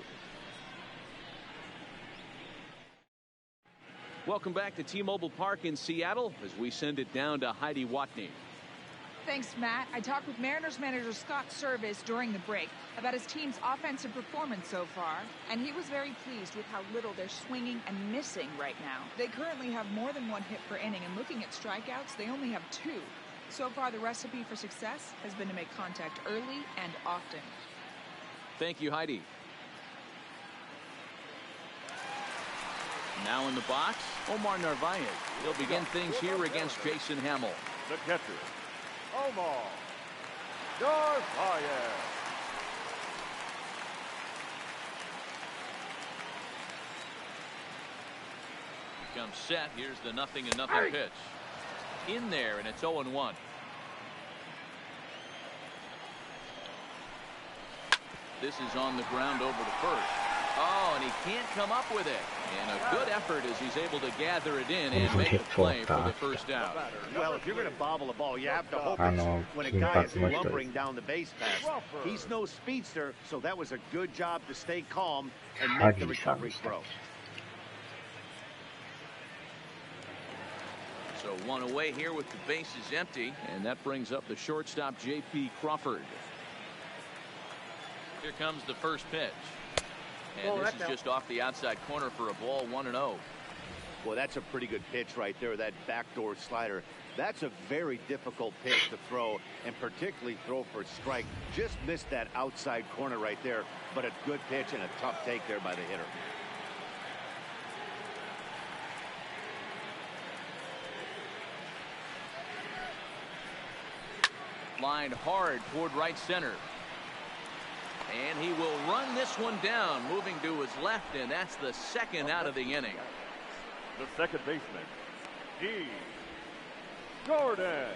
Welcome back to T-Mobile Park in Seattle as we send it down to Heidi Watney.
Thanks, Matt. I talked with Mariners manager Scott Service during the break about his team's offensive performance so far, and he was very pleased with how little they're swinging and missing right now. They currently have more than 1 hit per inning, and looking at strikeouts, they only have 2. So far, the recipe for success has been to make contact early and often.
Thank you, Heidi. Now in the box, Omar Narvaez. He'll begin things here against Jason Hamill.
The catcher, Omar Narvaez.
Comes set. Here's the 0-0 pitch. In there, and it's 0-1. This is on the ground over to first. Oh, and he can't come up with it. And a good effort as he's able to gather it in and make the play for the first out.
Well, if you're going to bobble a ball, you have to hope it's when a guy is lumbering down the base pass. He's no speedster, so that was a good job to stay calm and make the recovery throw.
So one away here with the bases empty, and that brings up the shortstop, J.P. Crawford. Here comes the first pitch. And this is just off the outside corner for a ball, 1-0.
Well, that's a pretty good pitch right there, that backdoor slider. That's a very difficult pitch to throw, and particularly throw for a strike. Just missed that outside corner right there, but a good pitch and a tough take there by the hitter.
Lined hard toward right center. And he will run this one down, moving to his left, and that's the second out of the inning.
The second baseman, D. Gordon.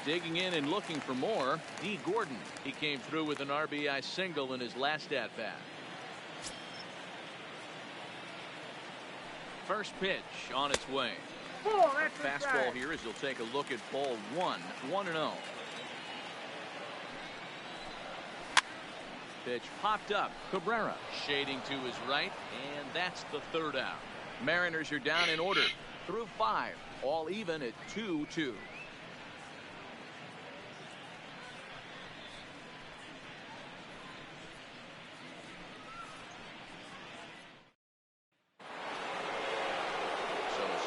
Digging in and looking for more, D. Gordon. He came through with an RBI single in his last at-bat. First pitch on its way. A fastball here as he'll take a look at ball 1-0. Pitch popped up. Cabrera shading to his right, and that's the third out. Mariners are down in order through 5, all even at 2-2. So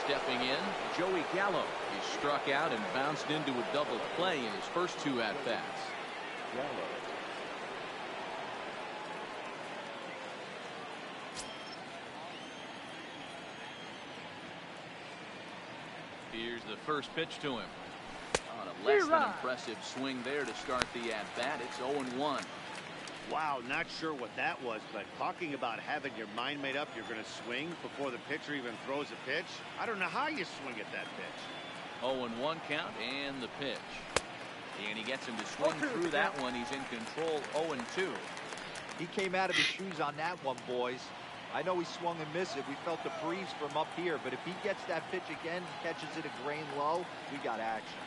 stepping in, Joey Gallo. He struck out and bounced into a double play in his first 2 at-bats.
Gallo.
Here's the first pitch to him. On a less than impressive swing there to start the at-bat. It's 0-1.
Wow, not sure what that was, but talking about having your mind made up, you're going to swing before the pitcher even throws a pitch. I don't know how you swing at that pitch.
0-1 count and the pitch. And he gets him to swing through that one. He's in control. 0-2.
He came out of his shoes on that one, boys. I know he swung and missed it. We felt the breeze from up here, but if he gets that pitch again, catches it a grain low, we got action.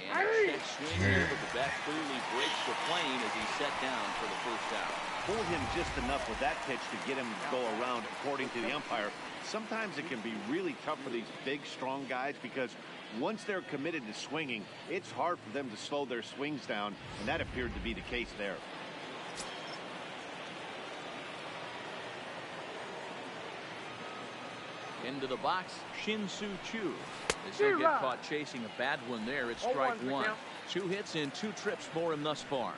And a check swing here, but the bat clearly breaks the plane as he's set down for the first out.
Pulled him just enough with that pitch to get him to go around, according to the umpire. Sometimes it can be really tough for these big, strong guys because once they're committed to swinging, it's hard for them to slow their swings down, and that appeared to be the case there.
Into the box, Shin-Soo Choo. As he'll get caught chasing a bad one there, it's strike 1. 2 hits and 2 trips for him thus far.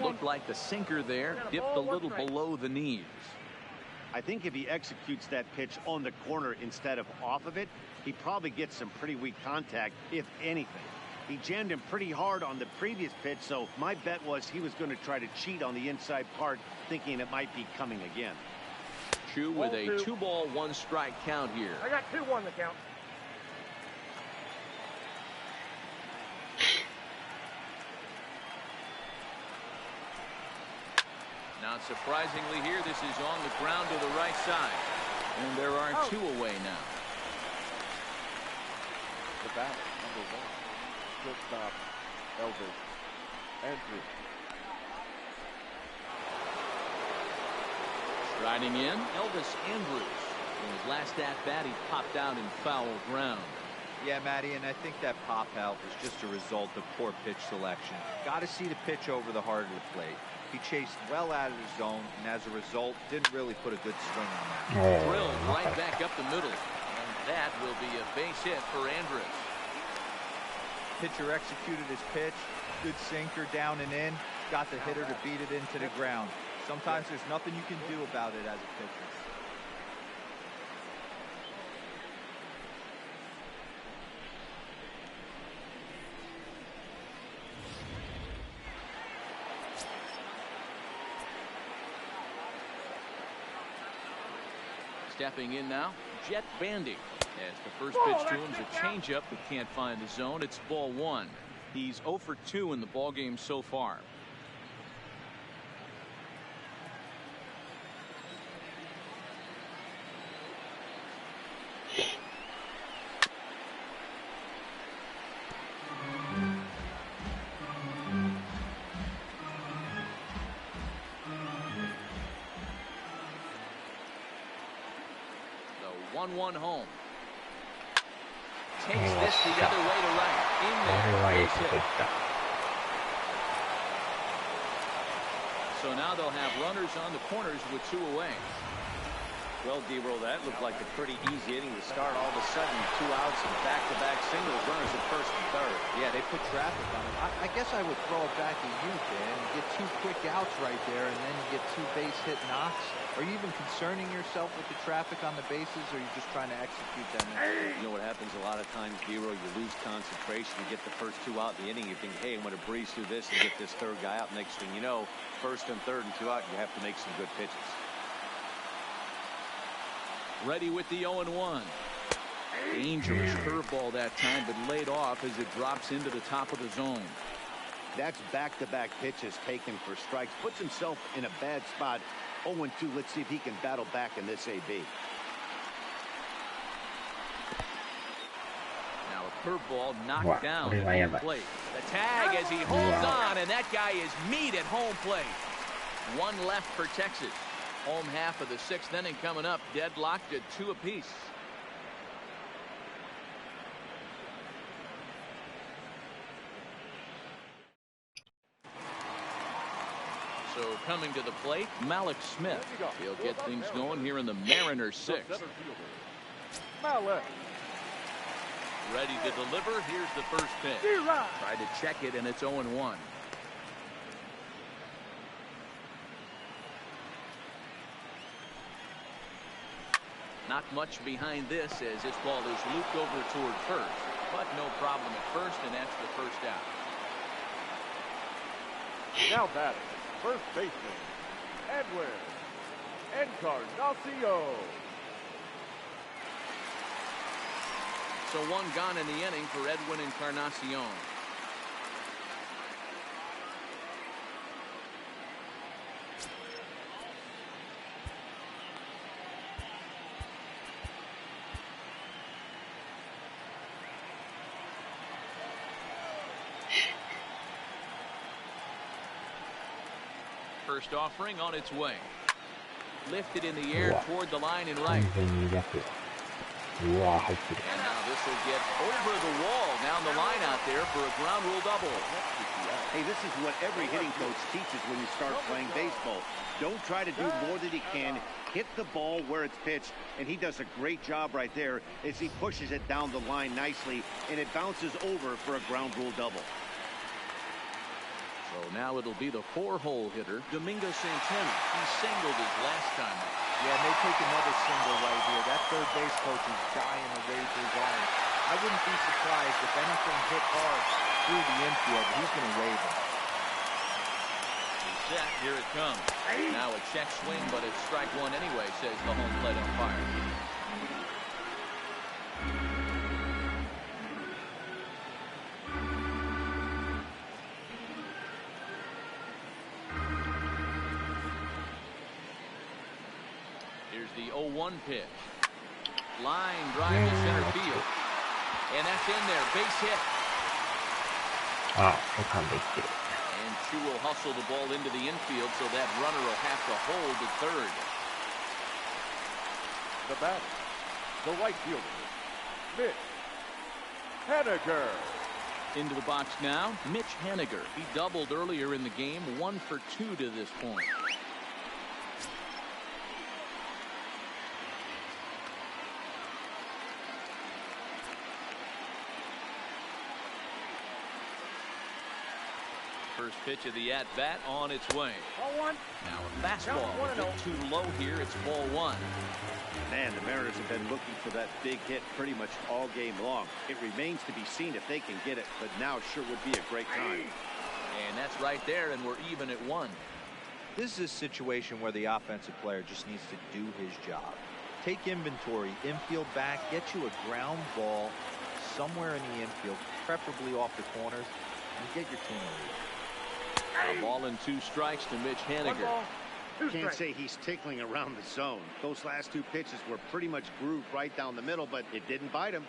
Looked like the sinker there, dipped a little below the knees.
I think if he executes that pitch on the corner instead of off of it, he probably gets some pretty weak contact, if anything. He jammed him pretty hard on the previous pitch, so my bet was he was going to try to cheat on the inside part, thinking it might be coming again.
Choo with a 2-ball, 1-strike count here.
I got 2-1 the count.
Not surprisingly here, this is on the ground to the right side. And there are 2 away now.
The bat, number 1. Shortstop, Elvis Andrews.
Striding in, Elvis Andrews. In his last at-bat, he popped out in foul ground.
Yeah, Matty, and I think that pop out was just a result of poor pitch selection. Got to see the pitch over the heart of the plate. He chased well out of the zone, and as a result, didn't really put a good swing on that.
Drilled right back up the middle, and that will be a base hit for Andrus.
Pitcher executed his pitch. Good sinker down and in. Got the hitter to beat it into the ground. Sometimes there's nothing you can do about it as a pitcher.
Stepping in now, Jet Bandy. As the first pitch to him is a changeup that can't find the zone. It's ball one. He's 0 for 2 in the ballgame so far. The 1-1 home. Takes this the other way to right. In there. Base hit. So now they'll have runners on the corners with 2 away.
Well, D-Roll, that looked like a pretty easy inning to start. All of a sudden, 2 outs and back-to-back singles, runners at first and third.
Yeah, they put traffic on him. I guess I would throw it back at you, Dan. You get 2 quick outs right there, and then you get 2 base hit knocks. Are you even concerning yourself with the traffic on the bases, or are you just trying to execute them?
You know what happens a lot of times, D-Roll, you lose concentration. You get the first 2 out in the inning. You think, hey, I'm going to breeze through this and get this third guy out. Next thing you know, first and third and 2 out, you have to make some good pitches.
Ready with the 0-1. Dangerous curveball that time, but laid off as it drops into the top of the zone.
That's back-to-back pitches taken for strikes. Puts himself in a bad spot. 0-2. Let's see if he can battle back in this AB.
Now a curveball knocked down at home plate. The tag as he holds on, and that guy is meat at home plate. 1 left for Texas. Home half of the 6th inning coming up, deadlocked at 2 apiece. So coming to the plate, Malik Smith. He'll get things going here in the Mariners 6th. Ready to deliver. Here's the first pitch. Try to check it, and it's 0-1. Not much behind this as this ball is looped over toward first, but no problem at first, and that's the first out.
Now batting, first baseman, Edwin Encarnacion.
So 1 gone in the inning for Edwin Encarnacion. First offering on its way. Lifted in the air toward the line and right. And now this will get over the wall down the line out there for a ground rule double.
Hey, this is what every hitting coach teaches when you start playing baseball. Don't try to do more than you can. Hit the ball where it's pitched, and he does a great job right there as he pushes it down the line nicely, and it bounces over for a ground rule double.
So now it'll be the 4-hole hitter, Domingo Santana. He singled his last time.
Yeah, and they take another single right here. That third base coach is dying to raise his arm. I wouldn't be surprised if anything hit hard through the infield. He's going to wave it.
He's set. Here it comes. Now a check swing, but it's strike 1 anyway, says the home plate umpire. The 0-1 pitch. Line drive to center field. And that's in there. Base hit. And Chu will hustle the ball into the infield, so that runner will have to hold at third.
The batter, the right fielder, Mitch Henniger.
Into the box now, Mitch Henniger. He doubled earlier in the game, 1 for 2 to this point. First pitch of the at-bat on its way.
Ball 1.
Now a fastball a bit too low here. It's ball 1.
Man, the Mariners have been looking for that big hit pretty much all game long. It remains to be seen if they can get it, but now sure would be a great time.
And that's right there, and we're even at 1.
This is a situation where the offensive player just needs to do his job. Take inventory, infield back, get you a ground ball somewhere in the infield, preferably off the corners, and get your team a lead.
A ball and 2 strikes to Mitch Henniger.
Can't say he's tickling around the zone. Those last 2 pitches were pretty much grooved right down the middle, but it didn't bite him.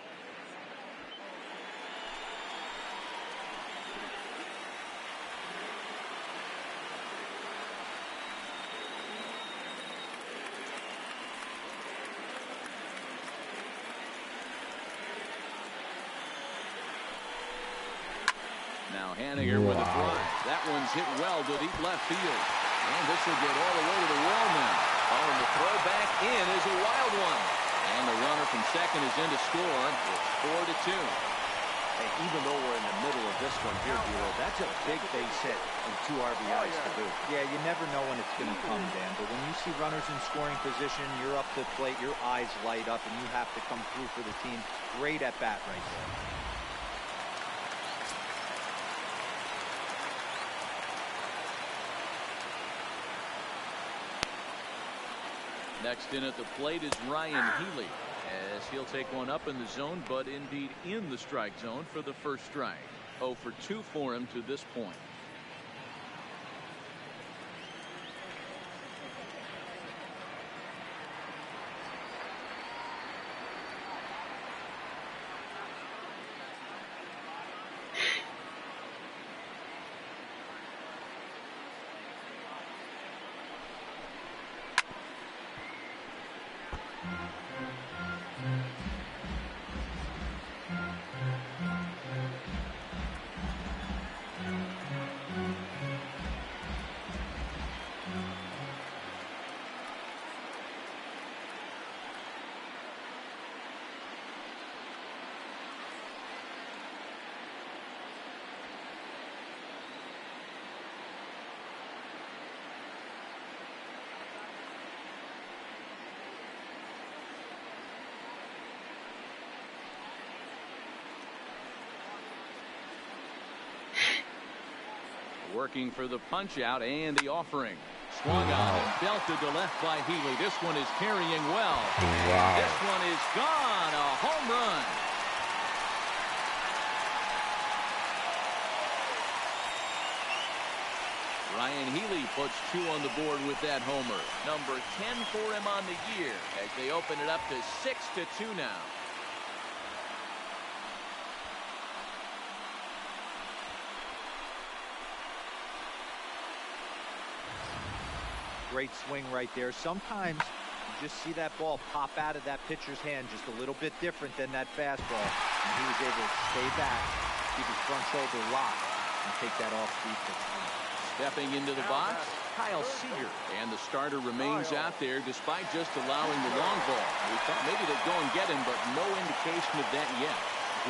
Now Henniger with a drive. That one's hit well to deep left field. And this will get all the way to the wall now. Oh, and the throw back in is a wild one. And the runner from second is in to score. It's 4-2.
Hey, even though we're in the middle of this one here, Bureau, that's a big base hit and 2 RBIs to boot.
Yeah, you never know when it's going to come, Dan, but when you see runners in scoring position, you're up to the plate, your eyes light up, and you have to come through for the team. Great at bat right there.
Next in at the plate is Ryan Healy, as he'll take one up in the zone, but indeed in the strike zone for the first strike. 0 for 2 for him to this point. Working for the punch out and the offering. Swung on and belted to left by Healy. This one is carrying well.
Wow.
This one is gone. A home run. Ryan Healy puts 2 on the board with that homer. Number 10 for him on the year as they open it up to 6-2 now.
Great swing right there. Sometimes you just see that ball pop out of that pitcher's hand just a little bit different than that fastball. And he was able to stay back, keep his front shoulder locked, and take that off-speed pitch.
Stepping into the box, Kyle Seager. And the starter remains out there despite just allowing the long ball. We thought maybe they'd go and get him, but no indication of that yet.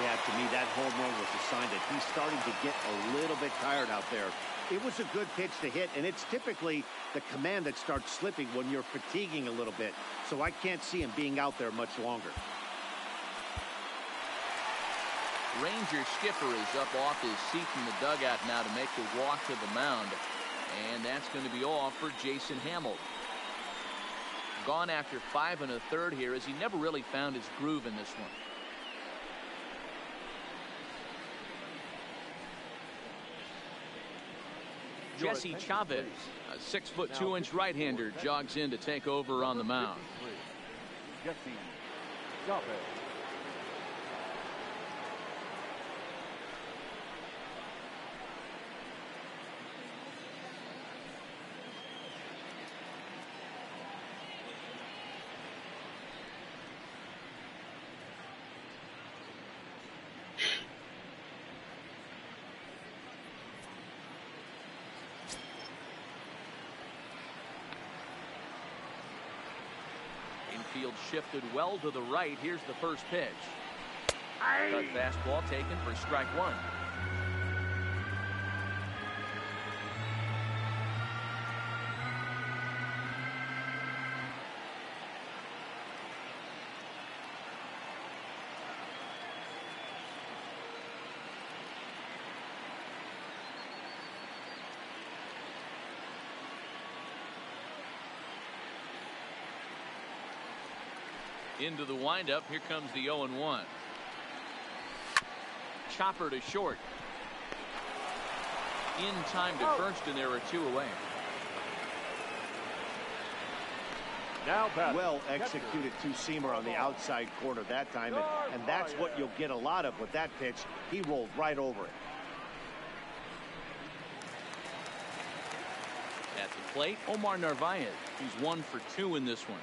Yeah, to me, that home run was a sign that he's starting to get a little bit tired out there. It was a good pitch to hit, and it's typically the command that starts slipping when you're fatiguing a little bit. So I can't see him being out there much longer.
Ranger skipper is up off his seat in the dugout now to make the walk to the mound. And that's going to be all for Jason Hamill. Gone after 5 1/3 here as he never really found his groove in this one. Jesse Chavez, a 6'2" right-hander, jogs in to take over on the mound.
Jesse Chavez.
Field shifted well to the right. Here's the first pitch. Cut fastball taken for strike one. Into the windup. Here comes the 0-1. Chopper to short. In time to first, and there are two away.
Now well executed two-seamer on the outside corner that time, and that's what you'll get a lot of with that pitch. He rolled right over it.
At the plate, Omar Narvaez. He's 1 for 2 in this one.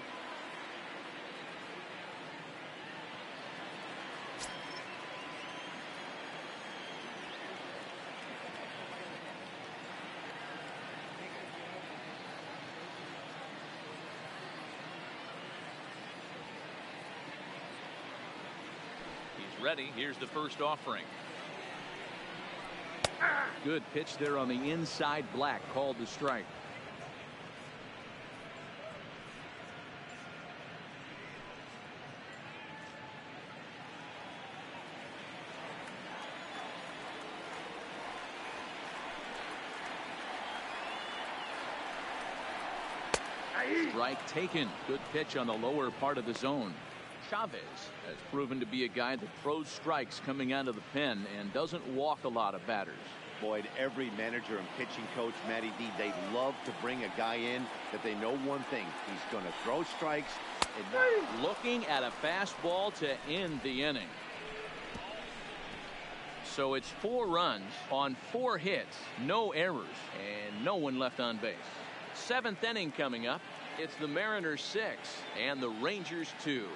Ready. Here's the first offering. Good pitch there on the inside. Black called the strike. Strike taken. Good pitch on the lower part of the zone. Chavez has proven to be a guy that throws strikes coming out of the pen and doesn't walk a lot of batters.
Boyd, every manager and pitching coach, Matty D, they love to bring a guy in that they know one thing. He's going to throw strikes. And
looking at a fastball to end the inning. So it's 4 runs on 4 hits, no errors, and no one left on base. 7th inning coming up. It's the Mariners 6 and the Rangers 2.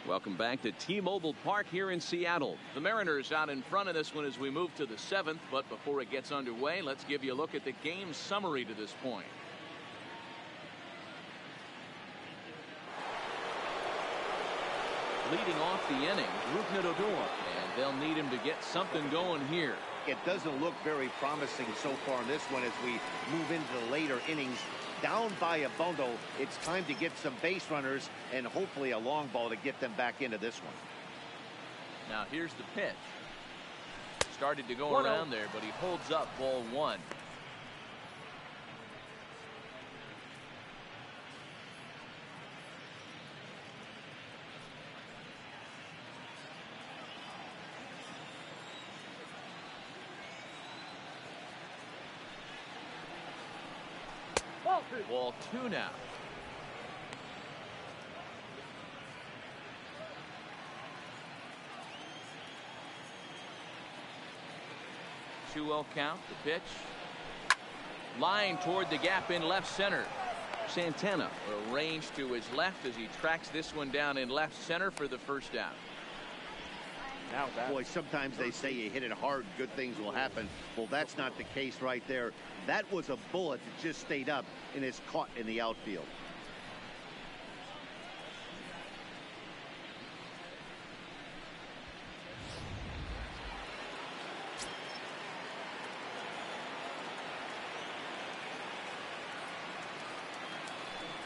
Welcome back to T-Mobile Park here in Seattle. The Mariners out in front of this one as we move to the 7th. But before it gets underway, let's give you a look at the game summary to this point. Leading off the inning, Rougned Odor, and they'll need him to get something going here.
It doesn't look very promising so far in this one as we move into the later innings. Down by a bundle, it's time to get some base runners and hopefully a long ball to get them back into this one.
Now here's the pitch. Started to go around there, but he holds up ball 1. Ball 2 now. Two-0 count. The pitch. Line toward the gap in left center. Santana arranged to his left as he tracks this one down in left center for the first out.
Now, boy, sometimes they say you hit it hard, good things will happen. Well, that's not the case right there. That was a bullet that just stayed up and is caught in the outfield.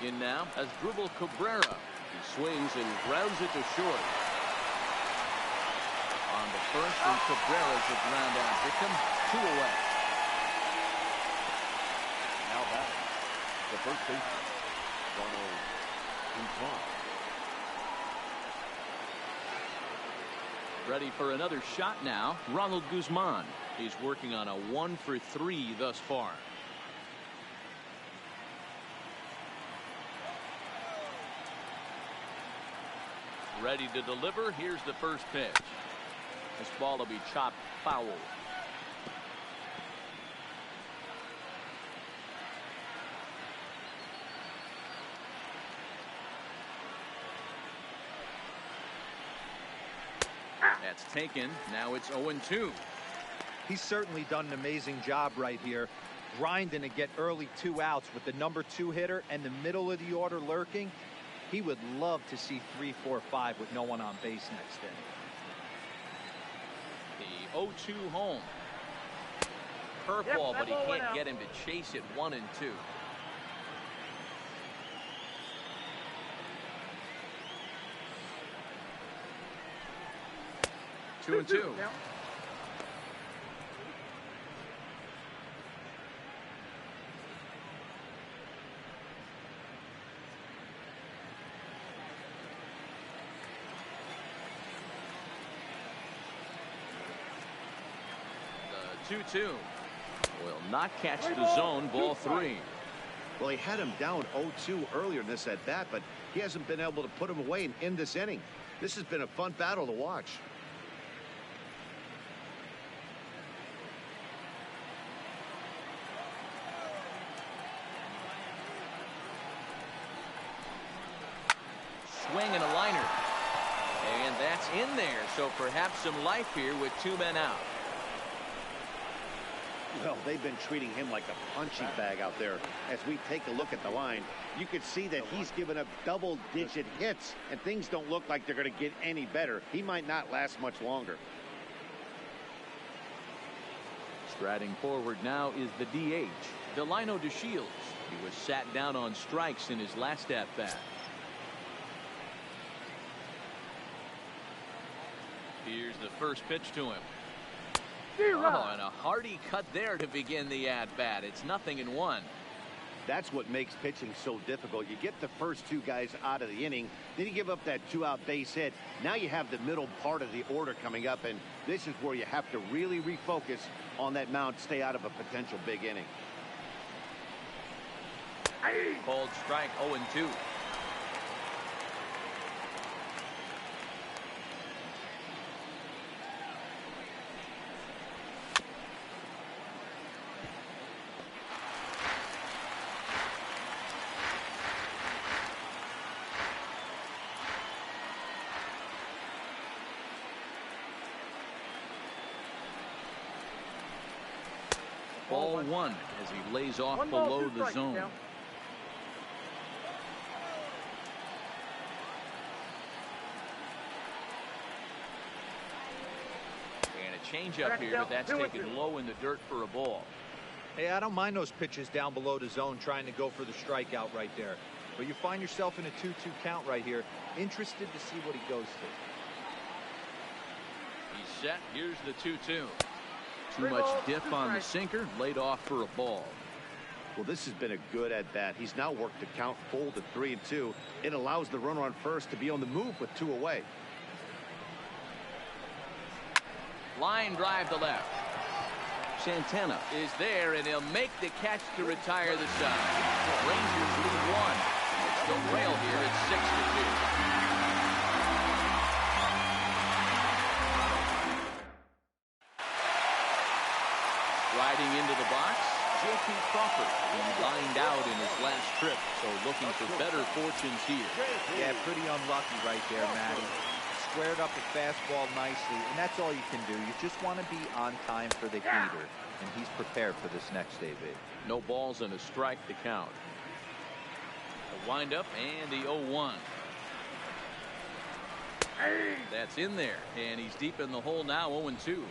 In now as Dribble Cabrera. He swings and grounds it to short. On the first, and Cabrera's a ground out victim. 2 away.
Now back, the first baseman, Ronald Guzman.
Ready for another shot now, Ronald Guzman. He's working on a 1 for 3 thus far. Ready to deliver. Here's the first pitch. This ball will be chopped foul. That's taken. Now it's 0-2.
He's certainly done an amazing job right here. grinding to get early 2 outs with the #2 hitter and the middle of the order lurking. He would love to see 3, 4, 5 with no one on base next inning.
The 0-2 home. Curveball, but he can't get him to chase it 1 and 2. Two and two. The 2-2 will not catch the zone. Ball 3.
Well, he had him down 0-2 earlier in this at bat, but he hasn't been able to put him away and end this inning. This has been a fun battle to watch.
Swing and a liner. And that's in there, so perhaps some life here with 2 men out.
Well, they've been treating him like a punching bag out there. As we take a look at the line, you can see that he's given up double-digit hits, and things don't look like they're going to get any better. He might not last much longer.
Striding forward now is the DH, Delino DeShields. He was sat down on strikes in his last at-bat. Here's the first pitch to him. Oh, and a hearty cut there to begin the at-bat. It's 0-1.
That's what makes pitching so difficult. You get the first 2 guys out of the inning, then you give up that 2-out base hit. Now you have the middle part of the order coming up, and this is where you have to really refocus on that mound, stay out of a potential big inning.
Called strike 0-2. Ball 1 as he lays off below the zone. And a changeup here, but that's taken low in the dirt for a ball.
Hey, I don't mind those pitches down below the zone trying to go for the strikeout right there. But you find yourself in a 2-2 count right here. Interested to see what he goes to.
He's set. Here's the 2-2. Too much dip on the sinker, laid off for a ball.
Well, this has been a good at-bat. He's now worked the count full to 3-2. It allows the runner on first to be on the move with 2 away.
Line drive to left. Santana is there, and he'll make the catch to retire the side. Rangers lead 1. It's the rail here at 6-2. Riding into the box, J.P. Crawford. He lined out in his last trip, so looking for better fortunes here.
Yeah, pretty unlucky right there, Matty. Squared up the fastball nicely, and that's all you can do. You just want to be on time for the heater, and he's prepared for this next AB.
No balls and a strike to count. The windup and the 0-1. That's in there, and he's deep in the hole now, 0-2.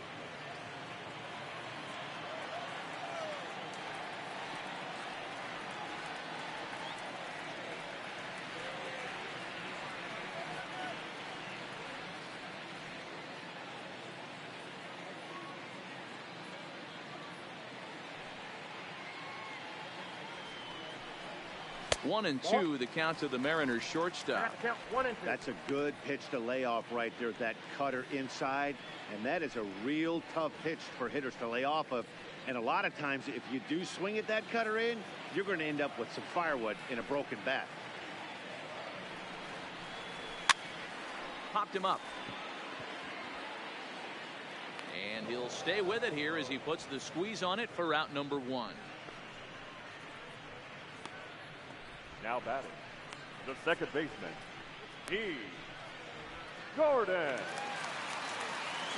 One and two, the count to the Mariners shortstop.
That's a good pitch to lay off right there. That cutter inside, and that is a real tough pitch for hitters to lay off of. And a lot of times, if you do swing at that cutter in, you're going to end up with some firewood in a broken bat.
Popped him up. And he'll stay with it here as he puts the squeeze on it for out number 1.
Now batting, the second baseman, E. Gordon.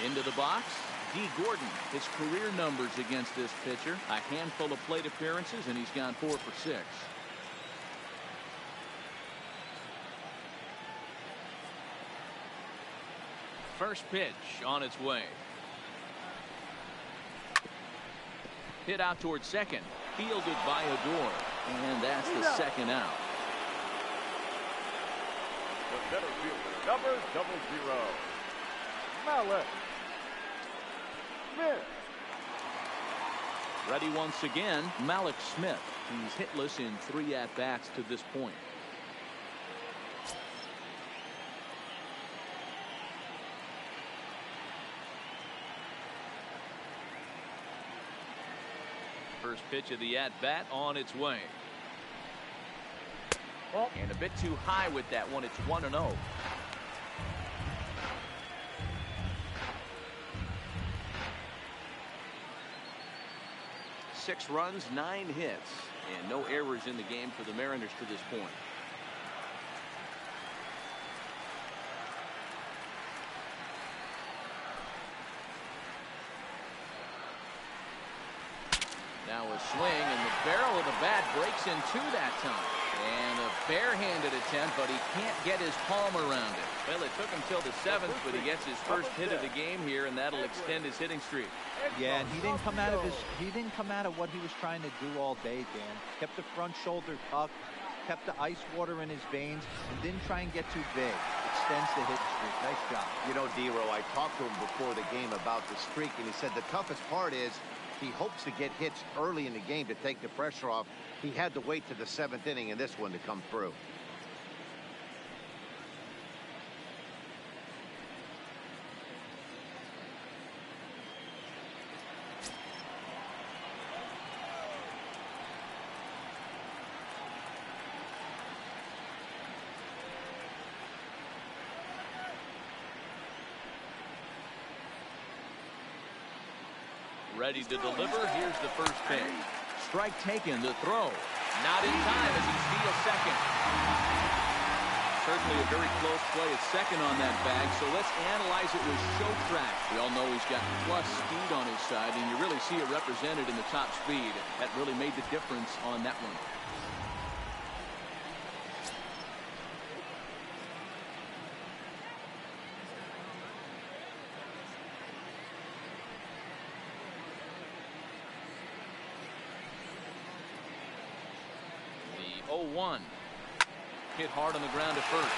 Into the box, D. Gordon, his career numbers against this pitcher, a handful of plate appearances, and he's gone 4 for 6. First pitch on its way. Hit out towards second. Fielded by Odor. And that's the second out.
The center fielder, number 00. Malik Smith.
Ready once again, Malik Smith. He's hitless in 3 at-bats to this point. First pitch of the at-bat on its way. And a bit too high with that one. It's 1-0. Six runs, 9 hits, and no errors in the game for the Mariners to this point. Now a swing, and the barrel of the bat breaks in 2 that time. And a barehanded attempt, but he can't get his palm around it. Well, it took him till the 7th, but he gets his first hit of the game here, and that'll extend his hitting streak.
Yeah, and he didn't come out of what he was trying to do all day, Dan. Kept the front shoulder tucked, kept the ice water in his veins, and didn't try and get too big. Extends the hit streak. Nice job.
You know, D-Row, I talked to him before the game about the streak, and he said the toughest part is he hopes to get hits early in the game to take the pressure off. He had to wait to the 7th inning in this one to come through.
Ready to deliver. Here's the first pitch. Strike taken. The throw. Not in time as he steals second. Certainly a very close play at second on that bag. So let's analyze it with show track. We all know he's got plus speed on his side, and you really see it represented in the top speed. That really made the difference on that one. The 0-1. Hit hard on the ground at first.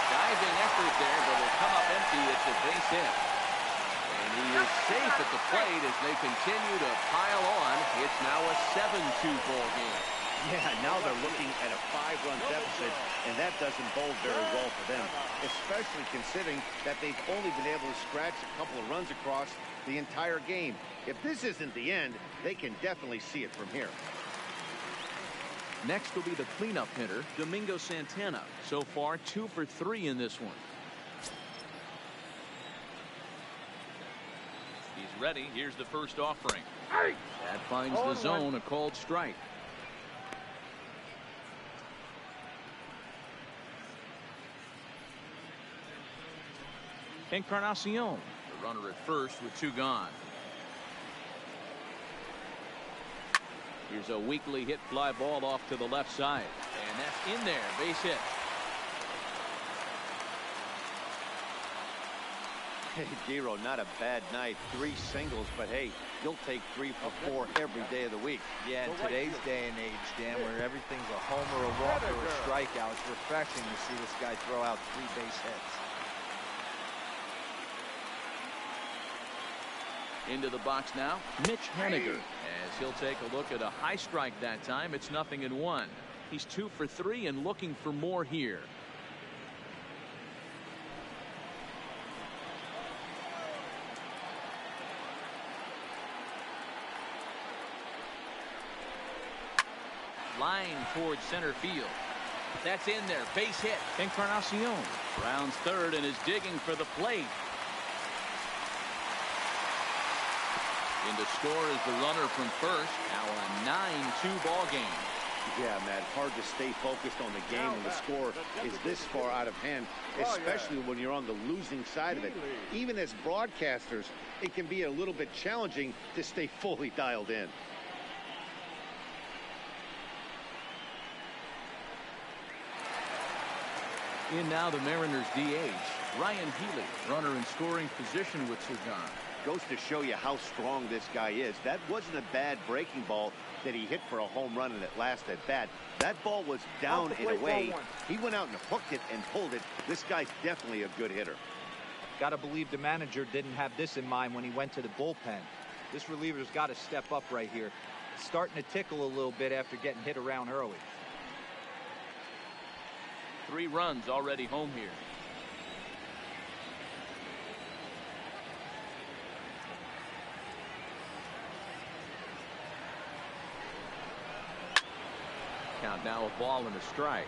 Diving effort there, but it'll come up empty. It's a base hit. And he is safe at the plate as they continue to pile on. It's now a 7-2 ball game.
Yeah, now they're looking at a 5-run deficit, and that doesn't bode very well for them, especially considering that they've only been able to scratch a couple of runs across the entire game. If this isn't the end, they can definitely see it from here.
Next will be the cleanup hitter, Domingo Santana. So far, 2 for 3 in this one. He's ready. Here's the first offering. That finds the zone, a called strike. Encarnacion, the runner at first with 2 gone. Here's a weakly hit fly ball off to the left side. And that's in there. Base hit.
Hey, Giro, not a bad night. 3 singles, but hey, you'll take 3 for 4 every day of the week.
Yeah, in today's day and age, Dan, where everything's a homer, a walk, or a strikeout, it's refreshing to see this guy throw out 3 base hits.
Into the box now, Mitch Haniger, as he'll take a look at a high strike that time. It's 0-1. He's 2 for 3 and looking for more here. Line towards center field. That's in there. Base hit. Encarnacion rounds third and is digging for the plate. In to score is the runner from first. Now a 9-2 ball game.
Yeah, Matt, hard to stay focused on the game when the score is this far out of hand, especially when you're on the losing side of it. Even as broadcasters, it can be a little bit challenging to stay fully dialed in.
In now the Mariners DH, Ryan Healy, runner in scoring position with Cezanne.
Goes to show you how strong this guy is. That wasn't a bad breaking ball that he hit for a home run in that last at bat. That ball was down and away. He went out and hooked it and pulled it. This guy's definitely a good hitter.
Got to believe the manager didn't have this in mind when he went to the bullpen. This reliever's got to step up right here. It's starting to tickle a little bit after getting hit around early.
3 runs already home here. Count now a ball and a strike.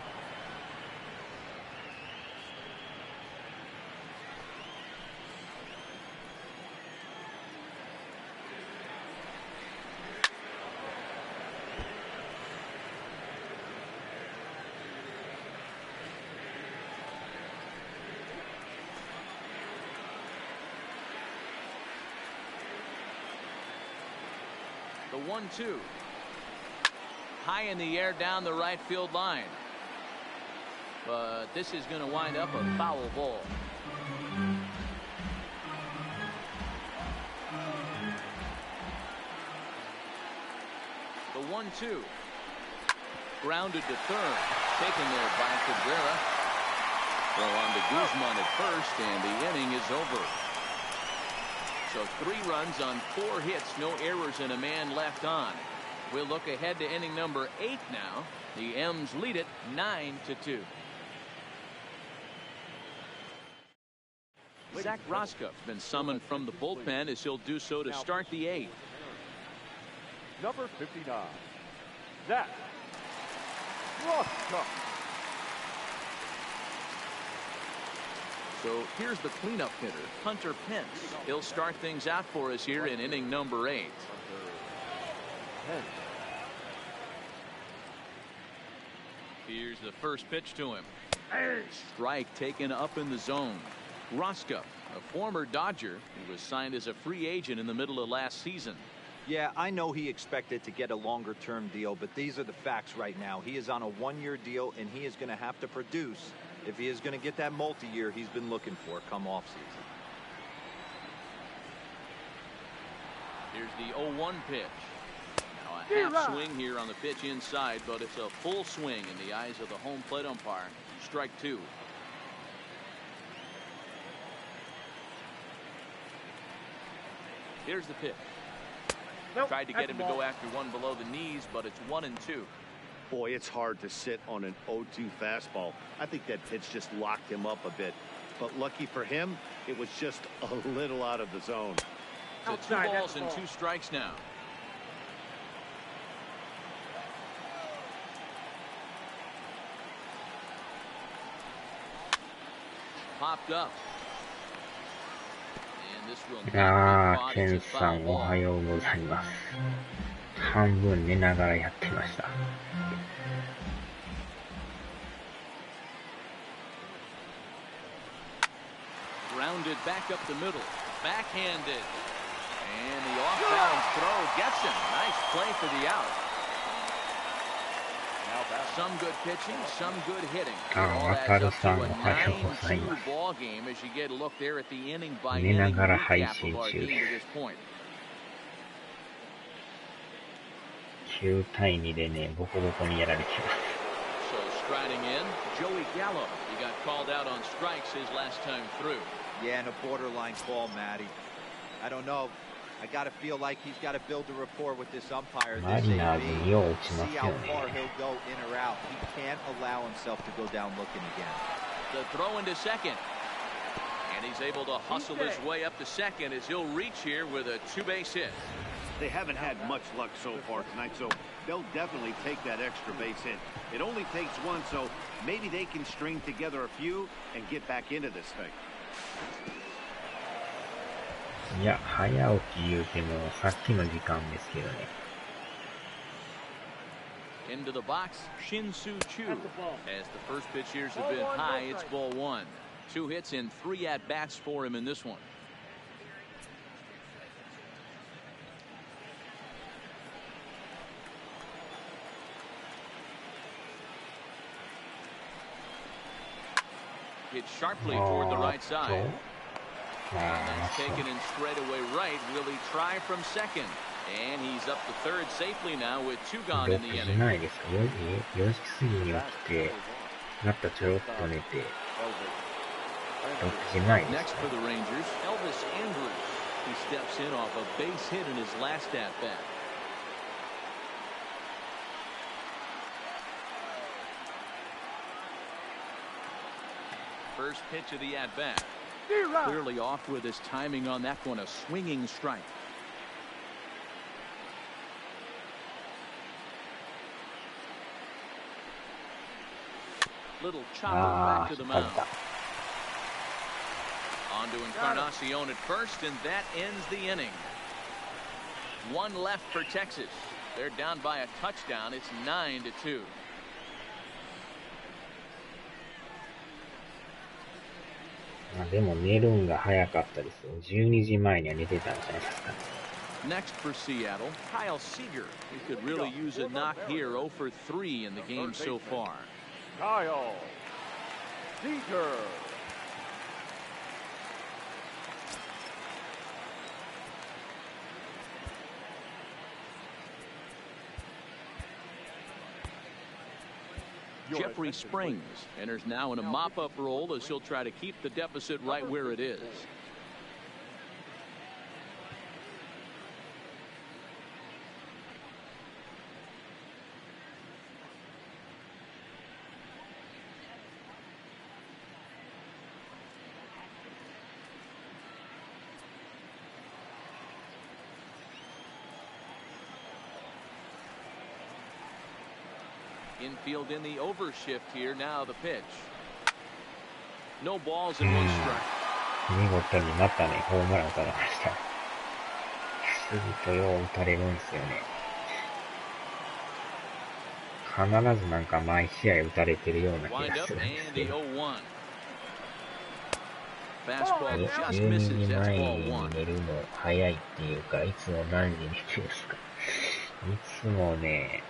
The 1-2. High in the air down the right field line. But this is going to wind up a foul ball. The 1-2. Grounded to third. Taken there by Cabrera. Throw on to Guzman at first, and the inning is over. So 3 runs on 4 hits, no errors, and a man left on. We'll look ahead to inning number 8 now. The M's lead it 9-2. Zach Roscoe's been summoned from the bullpen as he'll do so to start the 8th.
Number 59, Zach Roscoe.
So here's the cleanup hitter, Hunter Pence. He'll start things out for us here in inning number 8. Here's the first pitch to him. Strike taken up in the zone. Roscoe, a former Dodger who was signed as a free agent in the middle of last season.
Yeah, I know he expected to get a longer-term deal, but these are the facts right now. He is on a 1-year deal, and he is going to have to produce if he is going to get that multi-year he's been looking for come off-season.
Here's the 0-1 pitch. Now a half swing here on the pitch inside, but it's a full swing in the eyes of the home plate umpire. Strike 2. Here's the pitch. Tried to get him to go after one below the knees, but it's 1-2.
Boy, it's hard to sit on an 0-2 fastball. I think that pitch just locked him up a bit. But lucky for him, it was just a little out of the zone.
So 2 balls and 2 strikes now. Popped up. And this will not be caught as a foul ball.
おはようございます。半分寝ながらやってました。
Grounded back up the middle. Backhanded. And the off-balance throw gets him. Nice play for the out. Some good pitching, some good hitting. All adds up to a 9-2 ball game as you get a look there at the inning by inning recap of our team to this point.
9対2でね、ボコボコにやられてます。
So striding in, Joey Gallo. He got called out on strikes his last time through.
Yeah, and a borderline call, Matty. I don't know. I got to feel like he's got to build a rapport with this umpire. This AB, see how far he'll go in or out. He can't allow himself to go down looking again.
The throw into second. And he's able to hustle his way up to second as he'll reach here with a 2-base hit.
They haven't had much luck so far tonight, so they'll definitely take that extra base hit. It only takes one, so maybe they can string together a few and get back into this thing.
いや、早起き言うてもさっきの時間ですけどね。
Into the box, Shin-Soo Choo. As the first pitch here's a bit high, it's ball one. 2 hits and 3 at-bats for him in this one. Hit sharply toward the right side. And that's taken in straightaway right. Will he try from second? And he's up to third safely now with 2 gone in the inning.
4時過ぎに起きて、またちょろっと寝て、6時前です
Next for the Rangers, Elvis Andrews. He steps in off a base hit in his last at-bat. First pitch of the at-bat. Clearly off with his timing on that one, a swinging strike. Little chopper back to the mound. On to Encarnacion at first, and that ends the inning. 1 left for Texas. They're down by a touchdown. It's 9-2.
でも寝るんが早かったですよ。12時前には寝てたんじゃないですか。
Next for Seattle, Kyle Seager. He could really use a knock here. 0 for 3 in the game so far.
Kyle Seager.
Jeffrey Springs enters now in a mop-up role as he'll try to keep the deficit right where it is. Infield in the overshift here. Now the pitch. No balls and 1 strike.
見事にまたね、ホームラン打たれました。すぐとよう打たれるんですよね。必ずなんか毎試合打たれてるような気がするんですけど。12時前に寝るの早いっていうか、いつも何時に寝てるんですか。いつもね、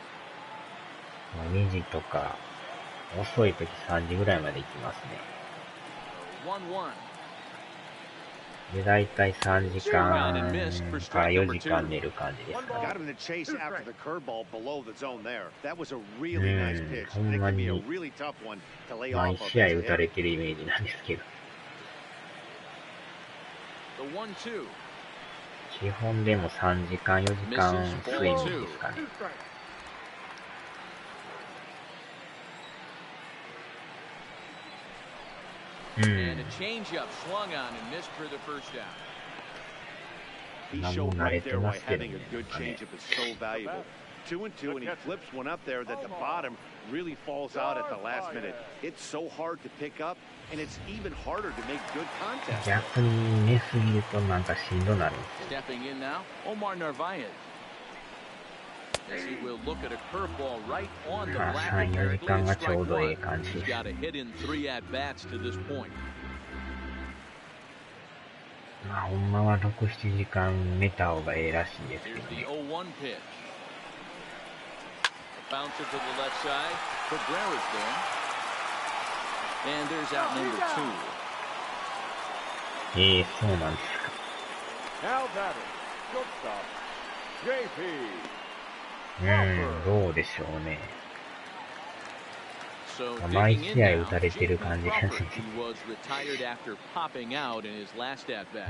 2時とか、遅い時3時ぐらいまで行きますね。で、だいたい3時間から4時間寝る感じですかね。ほんまに毎試合打たれてるイメージなんですけど。基本でも3時間4時間睡眠ですかね。
And a changeup swung on and missed for the first out.
He showed right there why having a good changeup is so valuable. 2-2, and he flips one up there that the bottom really falls out at the last minute. It's so hard to pick up, and it's even harder to make good contact.
逆に寝すぎるとなんかしんどなるんですよ。
Stepping in now, Omar Narvaez. As he will look at a curveball right on the black.
3-4時間がちょうどええ感じ。
He's got a hit in 3 at-bats to this point.
まあ、ほんまは6、7時間寝た方がええらしいですけどね。
Here's the 0-1 pitch. Bouncer to the left side. Cabrera's there. And there's out number 2.
そうなんですか。
Now batting, shortstop, JP.
どうでしょうね。毎試合打たれてる感じですね。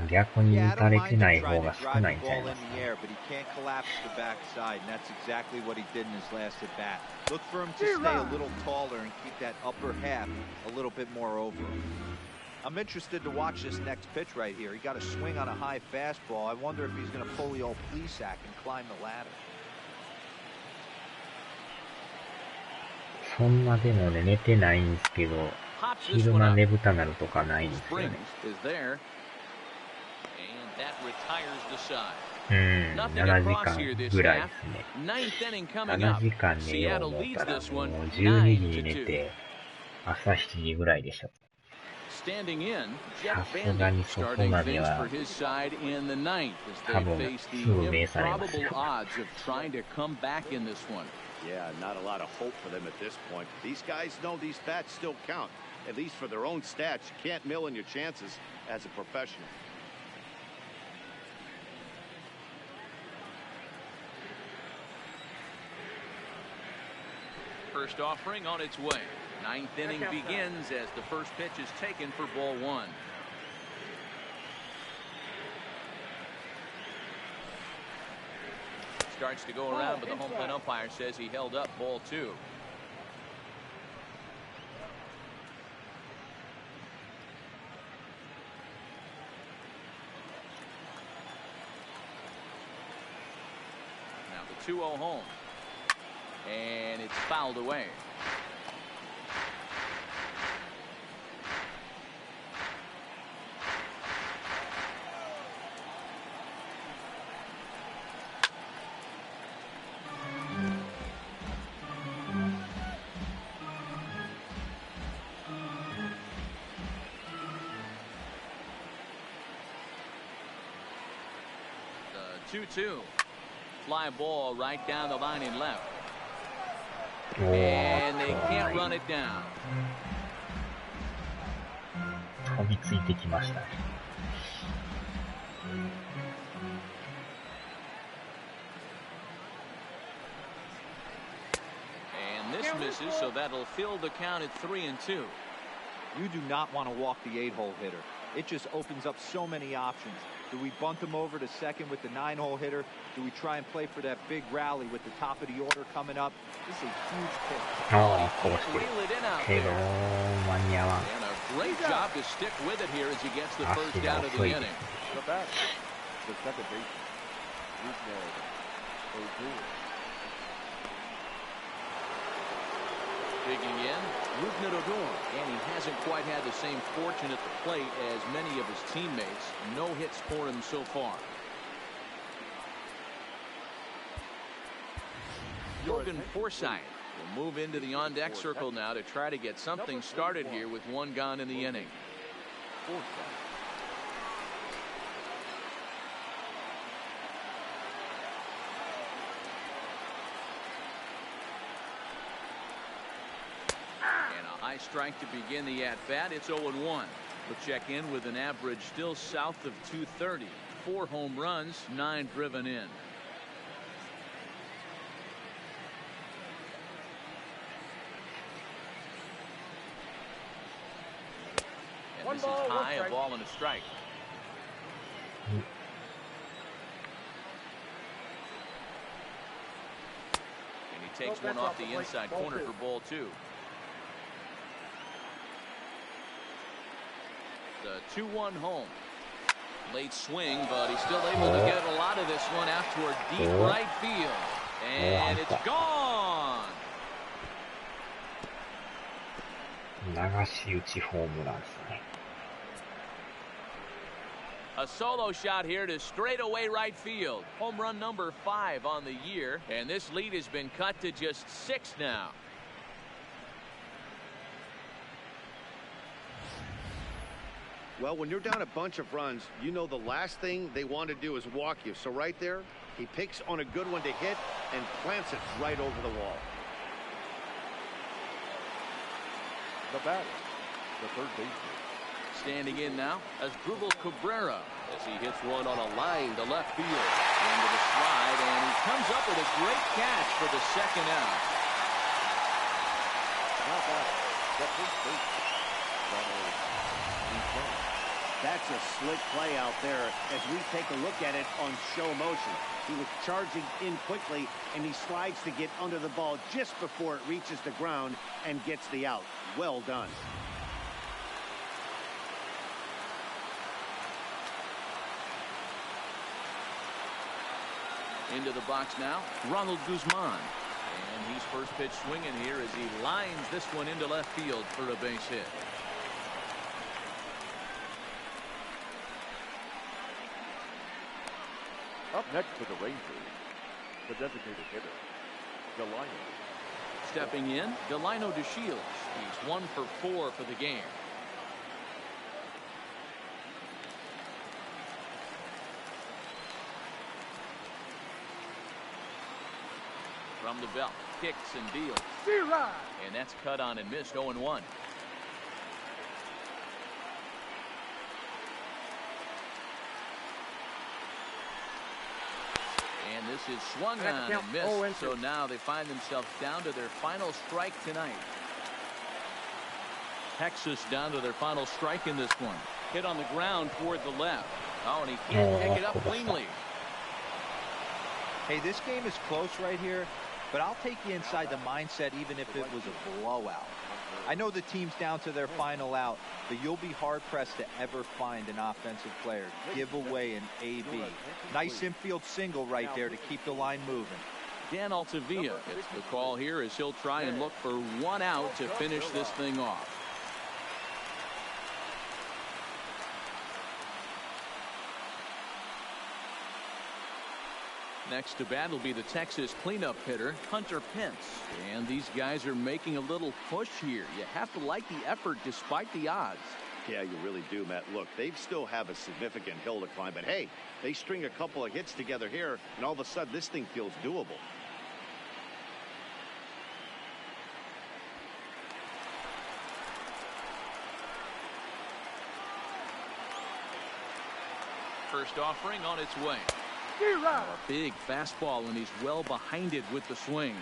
逆に打たれてない方が少ないんちゃいますか。
I'm interested to watch this next pitch right here. He got a swing on a high fastball. I wonder if he's going to pull the old Plesac and climb the ladder.
そんなでもね、寝てないんですけど、昼間寝ぶたなるとかないんですよね。
And that retires the side.
7時間ぐらいですね。
Ninth inning coming
7
up.
時間寝よう
Seattle
思っ
leads
たら
this
もう
one
12時に
9 to
寝
2.
て、朝7時ぐらいでしょ。
Standing in,
さ
Jeff
すが
Vandy
にそこ
starting
まで
things
は
for his side in the ninth as
多
they
分
face the
すぐ目されますよ。
improbable odds of trying to come back in this one.
Yeah, not a lot of hope for them at this point. These guys know these bats still count, at least for their own stats. You can't mill in your chances as a professional.
First offering on its way. Ninth inning begins as the first pitch is taken for ball one. Starts to go around, but the home plate umpire says he held up ball two. Now the 2-0 home. And it's fouled away. The 2-2. Fly ball right down the line and left. And they can't run it down.
飛びついてきましたね。
And this misses, so that'll fill the count at 3-2.
You do not want to walk the 8-hole hitter. It just opens up so many options. Do we bunt him over to second with the 9-hole hitter? Do we try and play for that big rally with the top of the order coming up? This is a huge pick.
ああ、こうして。
Reel it in out
けど、
there.
間に合わん。
And a great job to stick with it here as he gets the first
足が
down of
遅
the
いで
inning.
す。
The batter, the second baseman, O'Toole.
Digging in, Rougned Odor, and he hasn't quite had the same fortune at the plate as many of his teammates. No hits for him so far. Logan Forsythe will move into the on-deck circle now to try to get something started here with one gone in the inning. High strike to begin the at-bat. It's 0-1. We'll check in with an average still south of 230. 4 home runs, 9 driven in. And this is high, a ball and a strike. And he takes one off the inside corner for ball 2. The 2-1 home. Late swing, but he's still able to get a lot of this one out toward deep right field. And it's gone.
流し打ちホームランですね。
A solo shot here to straightaway right field. Home run number 5 on the year, and this lead has been cut to just 6 now.
Well, when you're down a bunch of runs, you know the last thing they want to do is walk you. So right there, he picks on a good one to hit and plants it right over the wall.
The batter, the third baseman.
Standing in now as Asdrubal Cabrera as he hits one on a line to left field. Into the slide, and he comes up with a great catch for the second out.
Not bad. The first baseman.
That's a slick play out there as we take a look at it on show motion. He was charging in quickly, and he slides to get under the ball just before it reaches the ground and gets the out. Well done.
Into the box now, Ronald Guzman. And he's first pitch swinging here as he lines this one into left field for a base hit.
Up next for the Rangers, the designated hitter, Delino.
Stepping in, Delino DeShields. He's 1 for 4 for the game. From the belt, kicks and deals. And that's cut on and missed, 0-1. And this is swung on and missed, so now they find themselves down to their final strike tonight. Texas down to their final strike in this one. Hit on the ground toward the left. Oh, and he can't pick it up cleanly.
Hey, this game is close right here, but I'll take you inside the mindset even if it was a blowout. I know the team's down to their final out, but you'll be hard-pressed to ever find an offensive player give away an AB. Nice infield single right there to keep the line moving.
Dan Altavilla gets the call here as he'll try and look for 1 out to finish this thing off. Next to bat will be the Texas cleanup hitter, Hunter Pence. And these guys are making a little push here. You have to like the effort despite the odds.
Yeah, you really do, Matt. Look, they still have a significant hill to climb, but hey, they string a couple of hits together here, and all of a sudden this thing feels doable.
First offering on its way. A big fastball, and he's well behind it with the swing.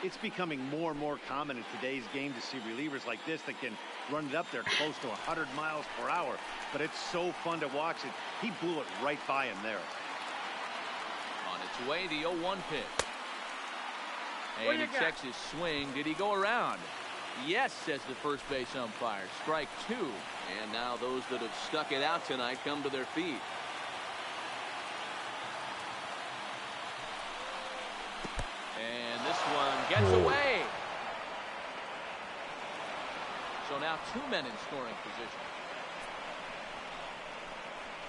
It's becoming more and more common in today's game to see relievers like this that can run it up there close to 100 miles per hour. But it's so fun to watch it. He blew it right by him there.
On its way, the 0-1 pitch. And he checks his swing. Did he go around? Yes, says the first base umpire. Strike 2. And now those that have stuck it out tonight come to their feet. And this one gets away. So now 2 men in scoring position.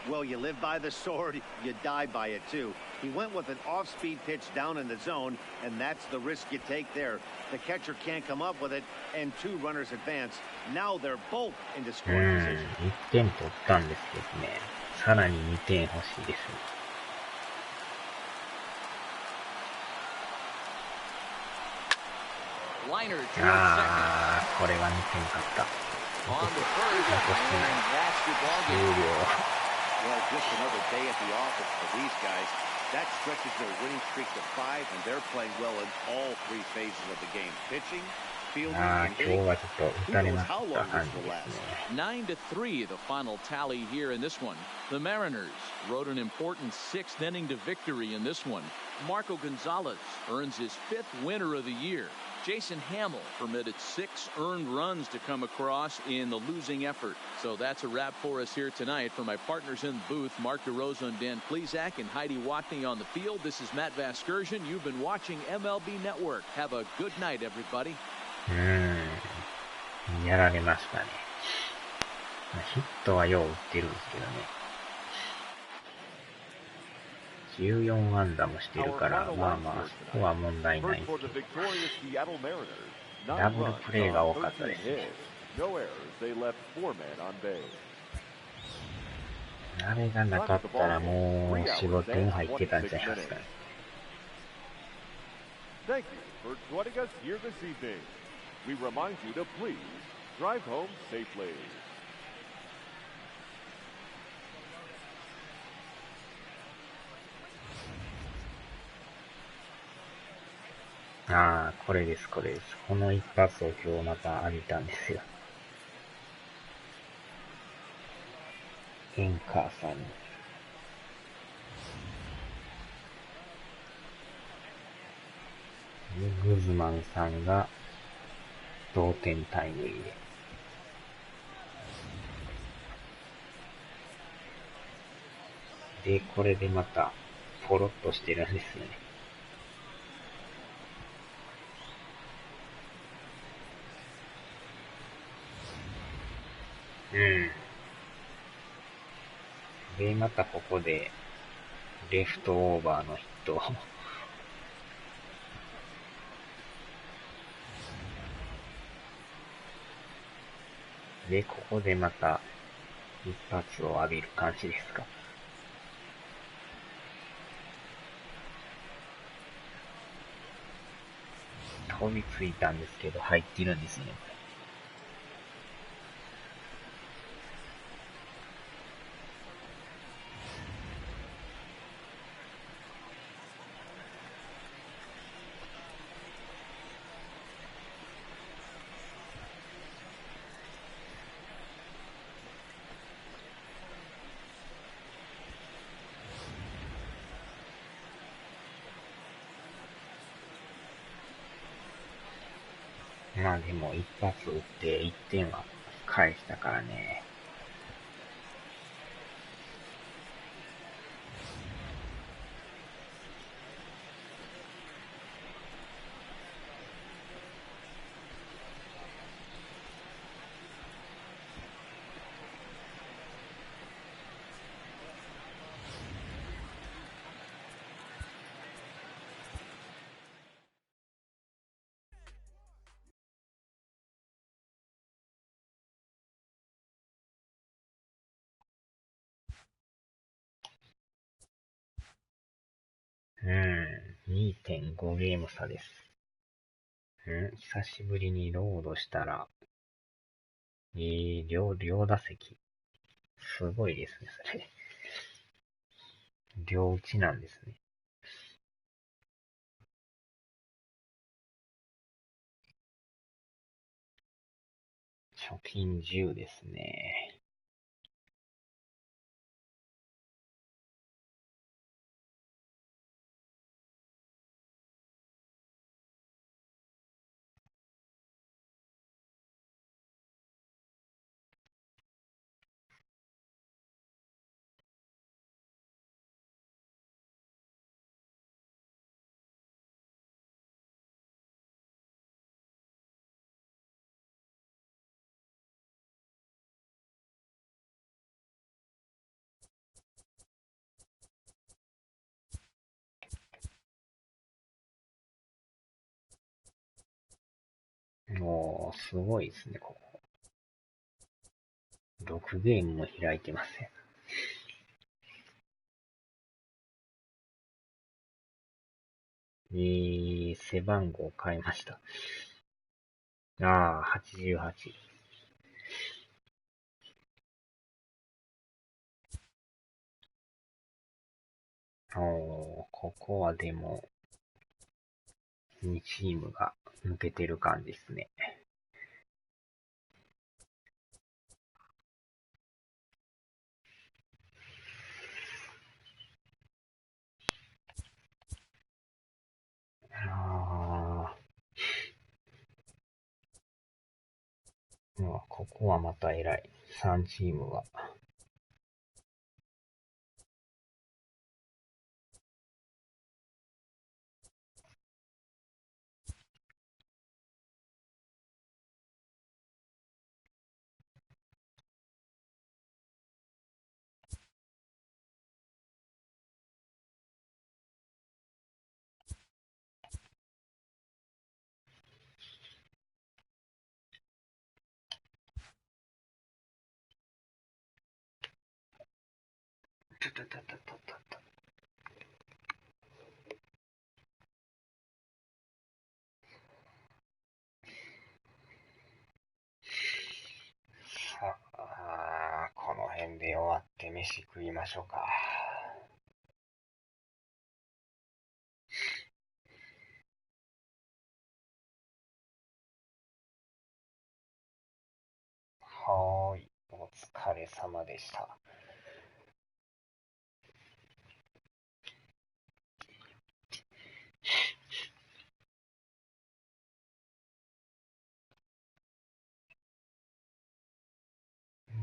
Well, you live by the sword, you die by it too. He went with an off-speed pitch down in the zone, and that's the risk you take there. The catcher can't come up with it, and 2 runners advance. Now they're both into scoring position.
1点取ったんですけどね。さらに2点欲しいです。
Liner towards second.
これが2点勝った。
On the first, and that's the ball game.
Well, just another day at the office for these guys. That stretches their winning streak to 5, and they're playing well in all 3 phases of the game. Pitching, fielding, and hitting. Who knows how long this will last.
9-3, the final tally here in this one. The Mariners rode an important 6th inning to victory in this one. Marco Gonzalez earns his 5th winner of the year. Jason Hamill permitted 6 earned runs to come across in the losing effort. So that's a wrap for us here tonight. For my partners in the booth, Mark DeRosa and Dan Plesac, and Heidi Watney on the field, this is Matt Vasgersian. You've been watching MLB Network. Have a good night, everybody.
やられましたね。ヒットはよう打ってるんですけどね。14安打もしてるから、まあまあ、そこは問題ない。ダブルプレーが多かったですね。あれがなかったらもう4、5点入ってたんじゃないですかね。
Thank you for joining us here this evening. We remind you to please drive home safely.
これです、これです。この一発を今日また浴びたんですよ。エンカーさんに。グズマンさんが同点タイムリーで。で、これでまたポロッとしてるんですよね。で、またここでレフトオーバーのヒット。で、ここでまた一発を浴びる感じですか。飛びついたんですけど、入ってるんですね。まあでも一発打って1点は返したからね。2.5 ゲーム差です。久しぶりにロードしたら、両打席。すごいですね、それ。両打ちなんですね。貯金10ですね。もう、すごいですね、ここ。6ゲームも開いてますね。背番号変えました。88。ここはでも、2チームが抜けてる感じですね。ここはまた偉い。3チームは。さあ、この辺で終わって飯食いましょうか。はーい、お疲れ様でした。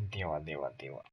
ではではでは。